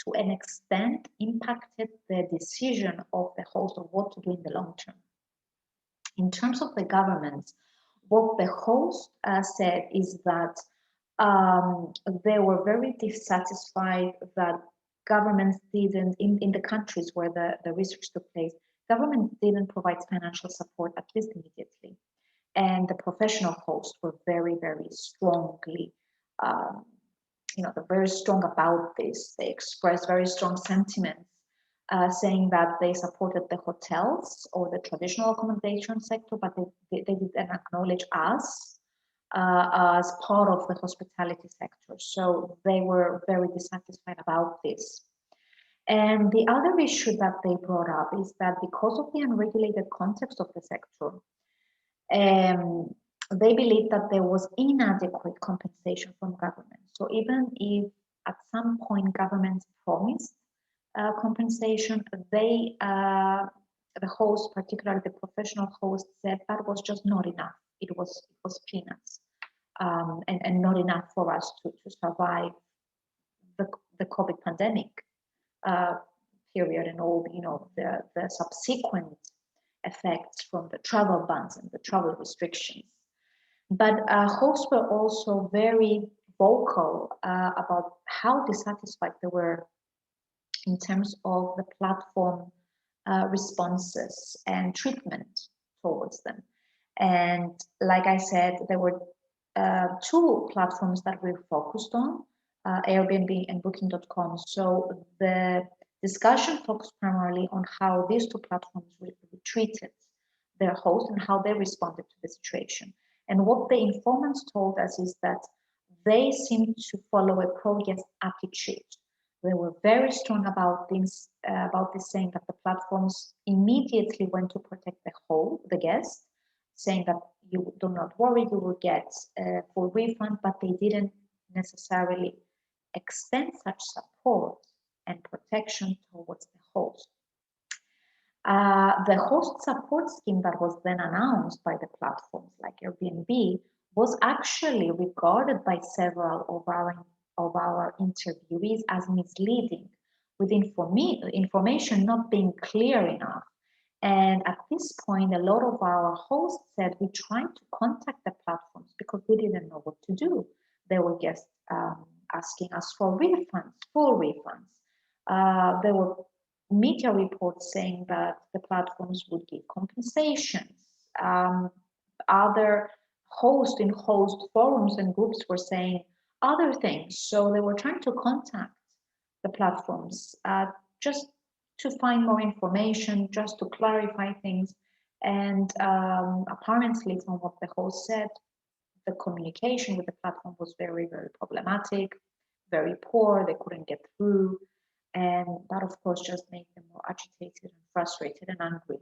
to an extent, impacted the decision of the host of what to do in the long term. In terms of the governments, what the host said is that they were very dissatisfied that governments didn't, in the countries where the research took place, government didn't provide financial support, at least immediately. And the professional hosts were very, very strongly, they're very strong about this. They expressed very strong sentiments, saying that they supported the hotels or the traditional accommodation sector, but they didn't acknowledge us as part of the hospitality sector. So they were very dissatisfied about this. And the other issue that they brought up is that because of the unregulated context of the sector, they believe that there was inadequate compensation from government. So even if at some point governments promised compensation, they, the host, particularly the professional host, said that was just not enough. It was peanuts, and not enough for us to survive the COVID pandemic period and all the subsequent effects from the travel bans and the travel restrictions. But hosts were also very vocal about how dissatisfied they were in terms of the platform responses and treatment towards them. And like I said, there were two platforms that we focused on, Airbnb and Booking.com. So the discussion focused primarily on how these two platforms treated their hosts and how they responded to the situation. And what the informants told us is that they seemed to follow a pro-guest attitude. They were very strong about this, saying that the platforms immediately went to protect the guest, saying that you do not worry, you will get a full refund, but they didn't necessarily extend such support and protection towards the host. The host support scheme that was then announced by the platforms like Airbnb was actually regarded by several of our interviewees as misleading, with information not being clear enough. And at this point, a lot of our hosts said we tried to contact the platforms because we didn't know what to do. They were just asking us for refunds, full refunds. There were media reports saying that the platforms would give compensations. Other host forums and groups were saying other things. So they were trying to contact the platforms just to find more information, just to clarify things. And apparently, from what the host said, the communication with the platform was very, very problematic, very poor. They couldn't get through. And that, of course, just made them more agitated and frustrated and angry.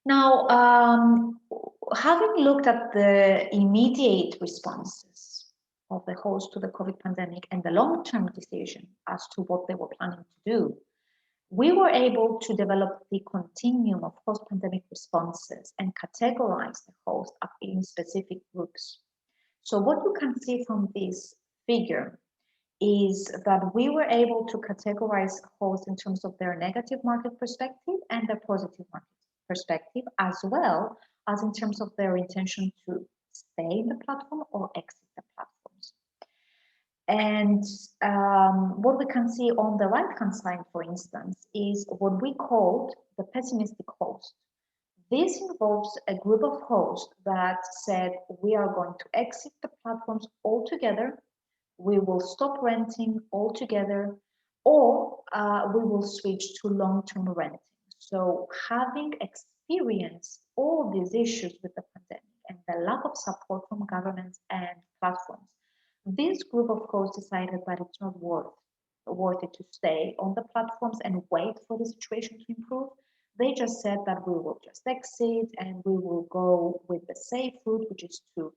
Now, having looked at the immediate responses of the host to the COVID pandemic and the long-term decision as to what they were planning to do, we were able to develop the continuum of post-pandemic responses and categorize the host in specific groups. So what you can see from this figure is that we were able to categorize hosts in terms of their negative market perspective and their positive market perspective, as well as in terms of their intention to stay in the platform or exit the platforms. And what we can see on the right-hand side, for instance, is what we called the pessimistic host. This involves a group of hosts that said, we are going to exit the platforms altogether, we will stop renting altogether, or we will switch to long-term renting. So having experienced all these issues with the pandemic and the lack of support from governments and platforms, this group of hosts decided that it's not worth worth it to stay on the platforms and wait for the situation to improve. They just said that we will just exit and we will go with the safe route, which is to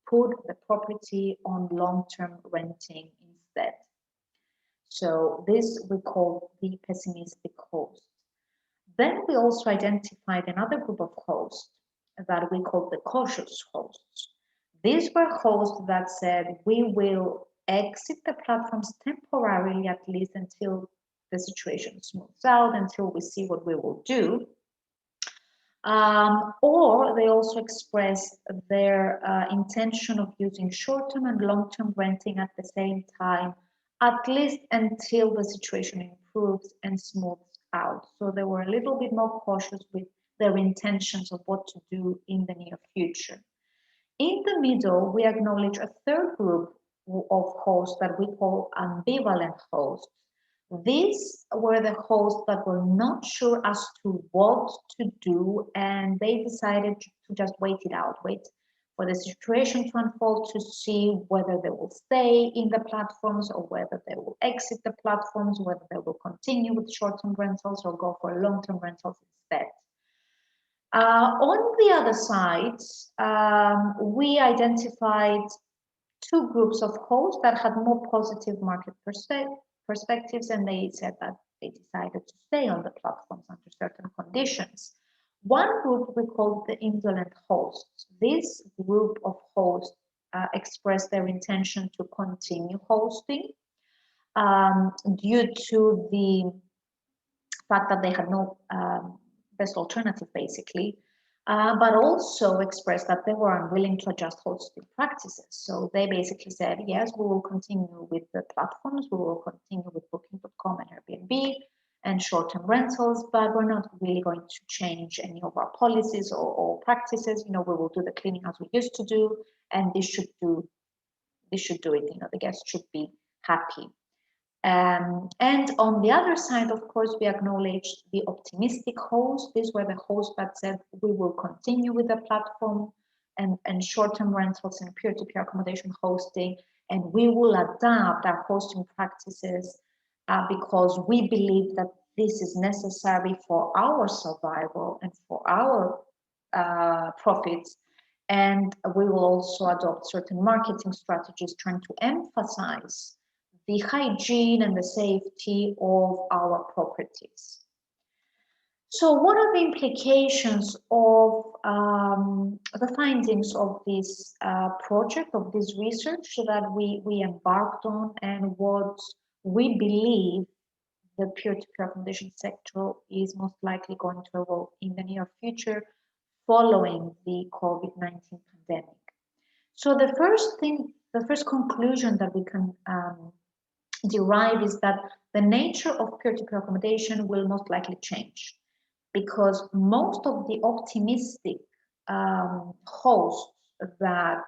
put the property on long-term renting instead. So this we call the pessimistic host. Then we also identified another group of hosts that we call the cautious hosts. These were hosts that said we will exit the platforms temporarily, at least until the situation smooths out, until we see what we will do. Or they also expressed their intention of using short-term and long-term renting at the same time, at least until the situation improves and smooths out. So they were a little bit more cautious with their intentions of what to do in the near future. In the middle, we acknowledge a third group of hosts that we call ambivalent hosts. These were the hosts that were not sure as to what to do, and they decided to just wait it out, wait for the situation to unfold to see whether they will stay in the platforms or whether they will exit the platforms, whether they will continue with short-term rentals or go for long-term rentals instead. On the other side, we identified two groups of hosts that had more positive market perspectives, and they said that they decided to stay on the platforms under certain conditions. One group we called the Indolent Hosts. This group of hosts expressed their intention to continue hosting due to the fact that they had no best alternative, basically, but also expressed that they were unwilling to adjust hosting practices. So they basically said, yes, we will continue with the platforms, we will continue with Booking.com and Airbnb and short-term rentals, but we're not really going to change any of our policies or practices. You know, we will do the cleaning as we used to do, and this should do it. You know, the guests should be happy. And on the other side, of course, we acknowledged the optimistic hosts. These were the hosts that said we will continue with the platform and short-term rentals and peer-to-peer accommodation hosting, and we will adapt our hosting practices because we believe that this is necessary for our survival and for our profits. And we will also adopt certain marketing strategies trying to emphasize the hygiene and the safety of our properties. So what are the implications of the findings of this project, of this research that we embarked on, and what we believe the peer-to-peer accommodation sector is most likely going to evolve in the near future following the COVID-19 pandemic? So the first conclusion that we can derive is that the nature of peer-to-peer accommodation will most likely change, because most of the optimistic hosts that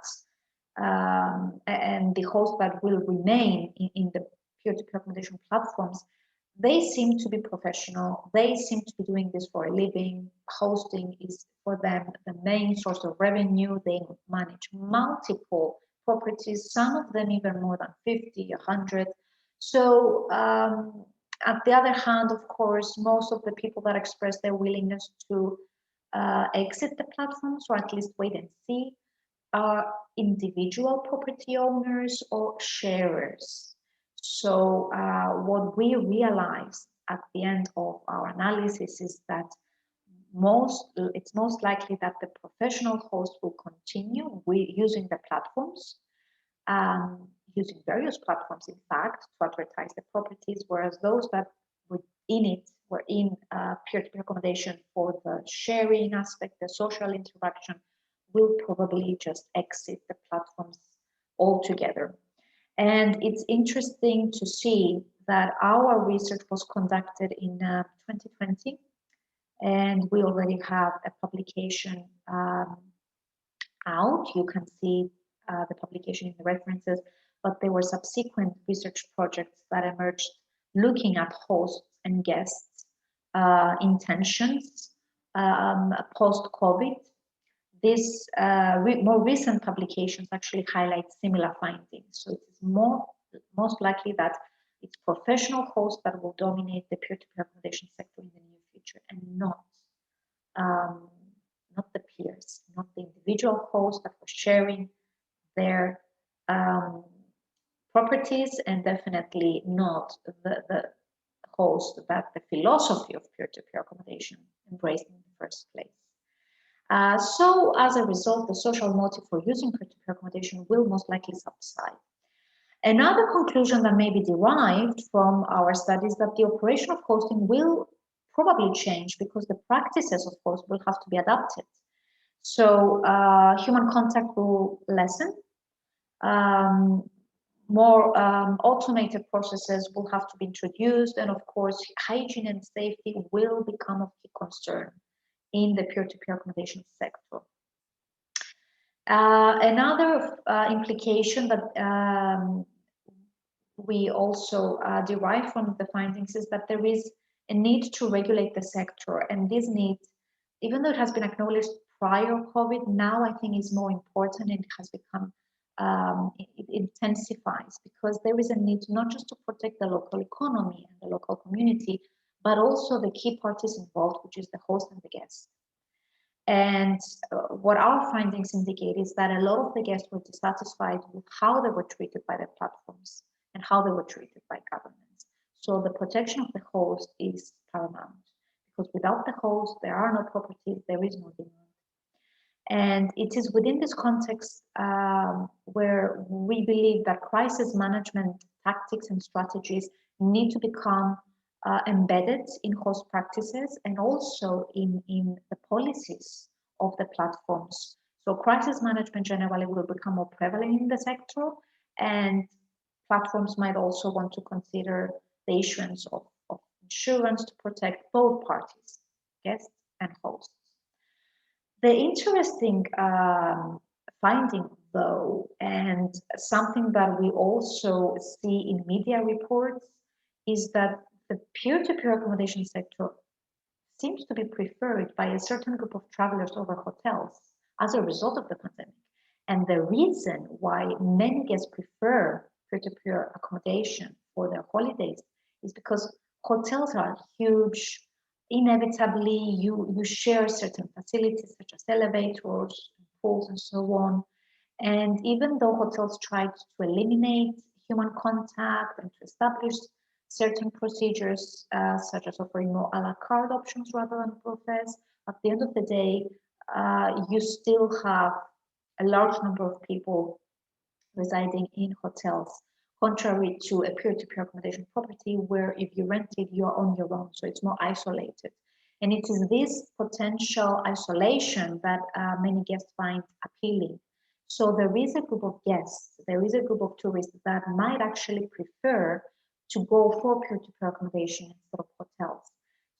and the hosts that will remain in the peer-to-peer accommodation platforms, they seem to be professional. They seem to be doing this for a living. Hosting is for them the main source of revenue. They manage multiple properties, some of them even more than 50, 100. So at the other hand, of course, most of the people that express their willingness to exit the platforms, or at least wait and see, are individual property owners or sharers. So what we realized at the end of our analysis is that it's most likely that the professional host will continue using the platforms, using various platforms, in fact, to advertise the properties, whereas those that were in peer-to-peer accommodation for the sharing aspect, the social interaction, will probably just exit the platforms altogether. And it's interesting to see that our research was conducted in 2020, and we already have a publication out. You can see the publication in the references, but there were subsequent research projects that emerged looking at hosts and guests' intentions post-COVID. These more recent publications actually highlight similar findings. So it's most likely that It's professional hosts that will dominate the peer-to-peer accommodation sector in the near future, and not the peers, not the individual hosts that were sharing their properties, and definitely not the host that the philosophy of peer-to-peer accommodation embraced in the first place. So as a result, the social motive for using peer-to-peer accommodation will most likely subside. Another conclusion that may be derived from our study is that the operation of hosting will probably change because the practices of hosts will have to be adapted. So human contact will lessen. More automated processes will have to be introduced, and of course, hygiene and safety will become of key concern in the peer-to-peer accommodation sector. Another implication that we also derive from the findings is that there is a need to regulate the sector, and this need, even though it has been acknowledged prior COVID, now I think is more important, and it has become it intensifies because there is a need not just to protect the local economy and the local community, but also the key parties involved, which is the host and the guest. And what our findings indicate is that a lot of the guests were dissatisfied with how they were treated by the platforms and how they were treated by governments. So the protection of the host is paramount, because without the host, there are no properties, there is no demand. And it is within this context where we believe that crisis management tactics and strategies need to become embedded in host practices and also in the policies of the platforms. So crisis management generally will become more prevalent in the sector, and platforms might also want to consider the issuance of insurance to protect both parties, guests and hosts. The interesting finding, though, and something that we also see in media reports, is that the peer-to-peer accommodation sector seems to be preferred by a certain group of travelers over hotels as a result of the pandemic. And the reason why many guests prefer peer-to-peer accommodation for their holidays is because hotels are huge. Inevitably, you share certain facilities such as elevators, pools, and so on. And even though hotels tried to eliminate human contact and to establish certain procedures, such as offering more a la carte options rather than buffets, at the end of the day, you still have a large number of people residing in hotels, contrary to a peer-to-peer accommodation property where if you rent it, you are on your own, so it's more isolated. And it is this potential isolation that many guests find appealing. So there is a group of guests, there is a group of tourists that might actually prefer to go for peer-to-peer accommodation instead of hotels.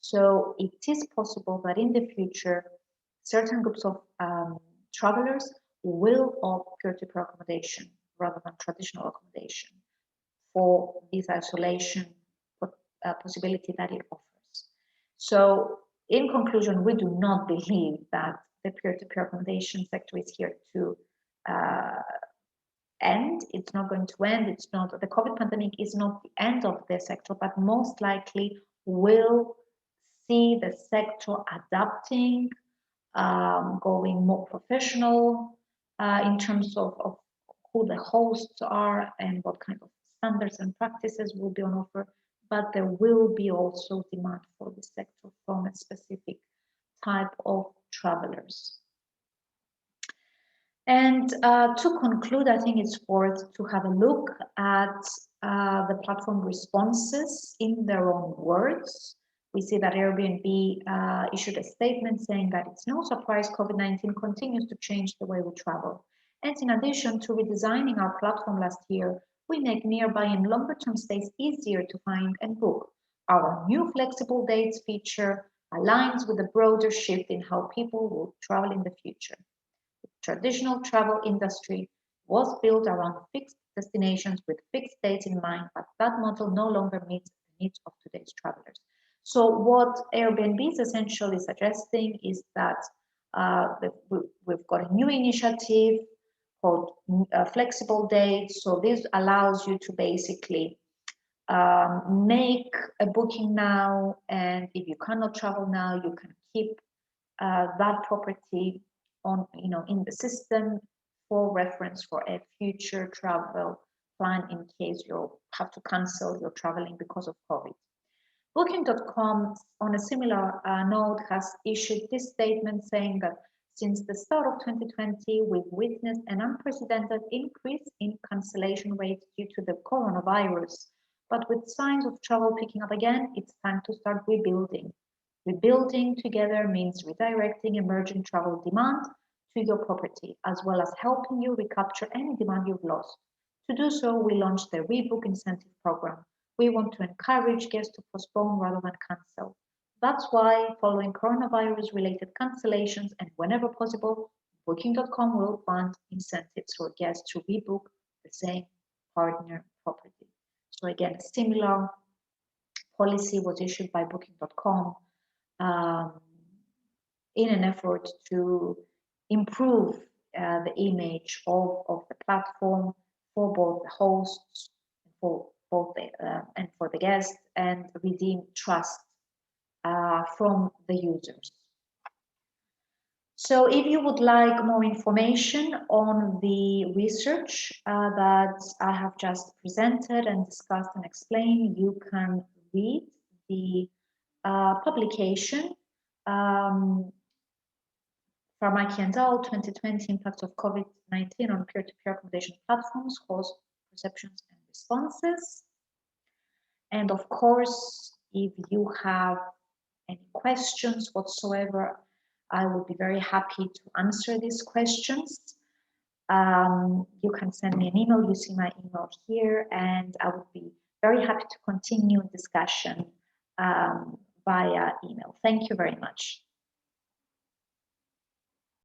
So it is possible that in the future, certain groups of travelers will opt peer-to-peer accommodation rather than traditional accommodation for this isolation possibility that it offers. So in conclusion, we do not believe that the peer-to-peer accommodation sector is here to end. It's not going to end. It's not, the COVID pandemic is not the end of the sector, but most likely will see the sector adapting, going more professional in terms of who the hosts are and what kind of standards and practices will be on offer. But there will be also demand for the sector from a specific type of travelers. And to conclude, I think it's worth to have a look at the platform responses in their own words. We see that Airbnb issued a statement saying that it's no surprise COVID-19 continues to change the way we travel. And in addition to redesigning our platform last year, we make nearby and longer-term stays easier to find and book. Our new flexible dates feature aligns with the broader shift in how people will travel in the future. The traditional travel industry was built around fixed destinations with fixed dates in mind, but that model no longer meets the needs of today's travelers. So what Airbnb is essentially suggesting is that we've got a new initiative called flexible dates. So this allows you to basically make a booking now, and if you cannot travel now, you can keep that property on, in the system for reference for a future travel plan in case you have to cancel your traveling because of COVID. Booking.com, on a similar note, has issued this statement saying that since the start of 2020, we've witnessed an unprecedented increase in cancellation rates due to the coronavirus. But with signs of travel picking up again, it's time to start rebuilding. Rebuilding together means redirecting emerging travel demand to your property, as well as helping you recapture any demand you've lost. To do so, we launched the Rebook Incentive Program. We want to encourage guests to postpone rather than cancel. That's why, following coronavirus-related cancellations and whenever possible, Booking.com will fund incentives for guests to rebook the same partner property. So again, a similar policy was issued by Booking.com in an effort to improve the image of the platform for both the hosts, for both and for the guests, and redeem trust from the users. So if you would like more information on the research that I have just presented and discussed and explained, you can read the publication Farmaki and al. 2020 Impact of COVID-19 on Peer-to-Peer Accommodation Platforms, Host Perceptions and Responses. And of course, if you have any questions whatsoever, I would be very happy to answer these questions. You can send me an email. You see my email here, and I would be very happy to continue discussion via email. Thank you very much.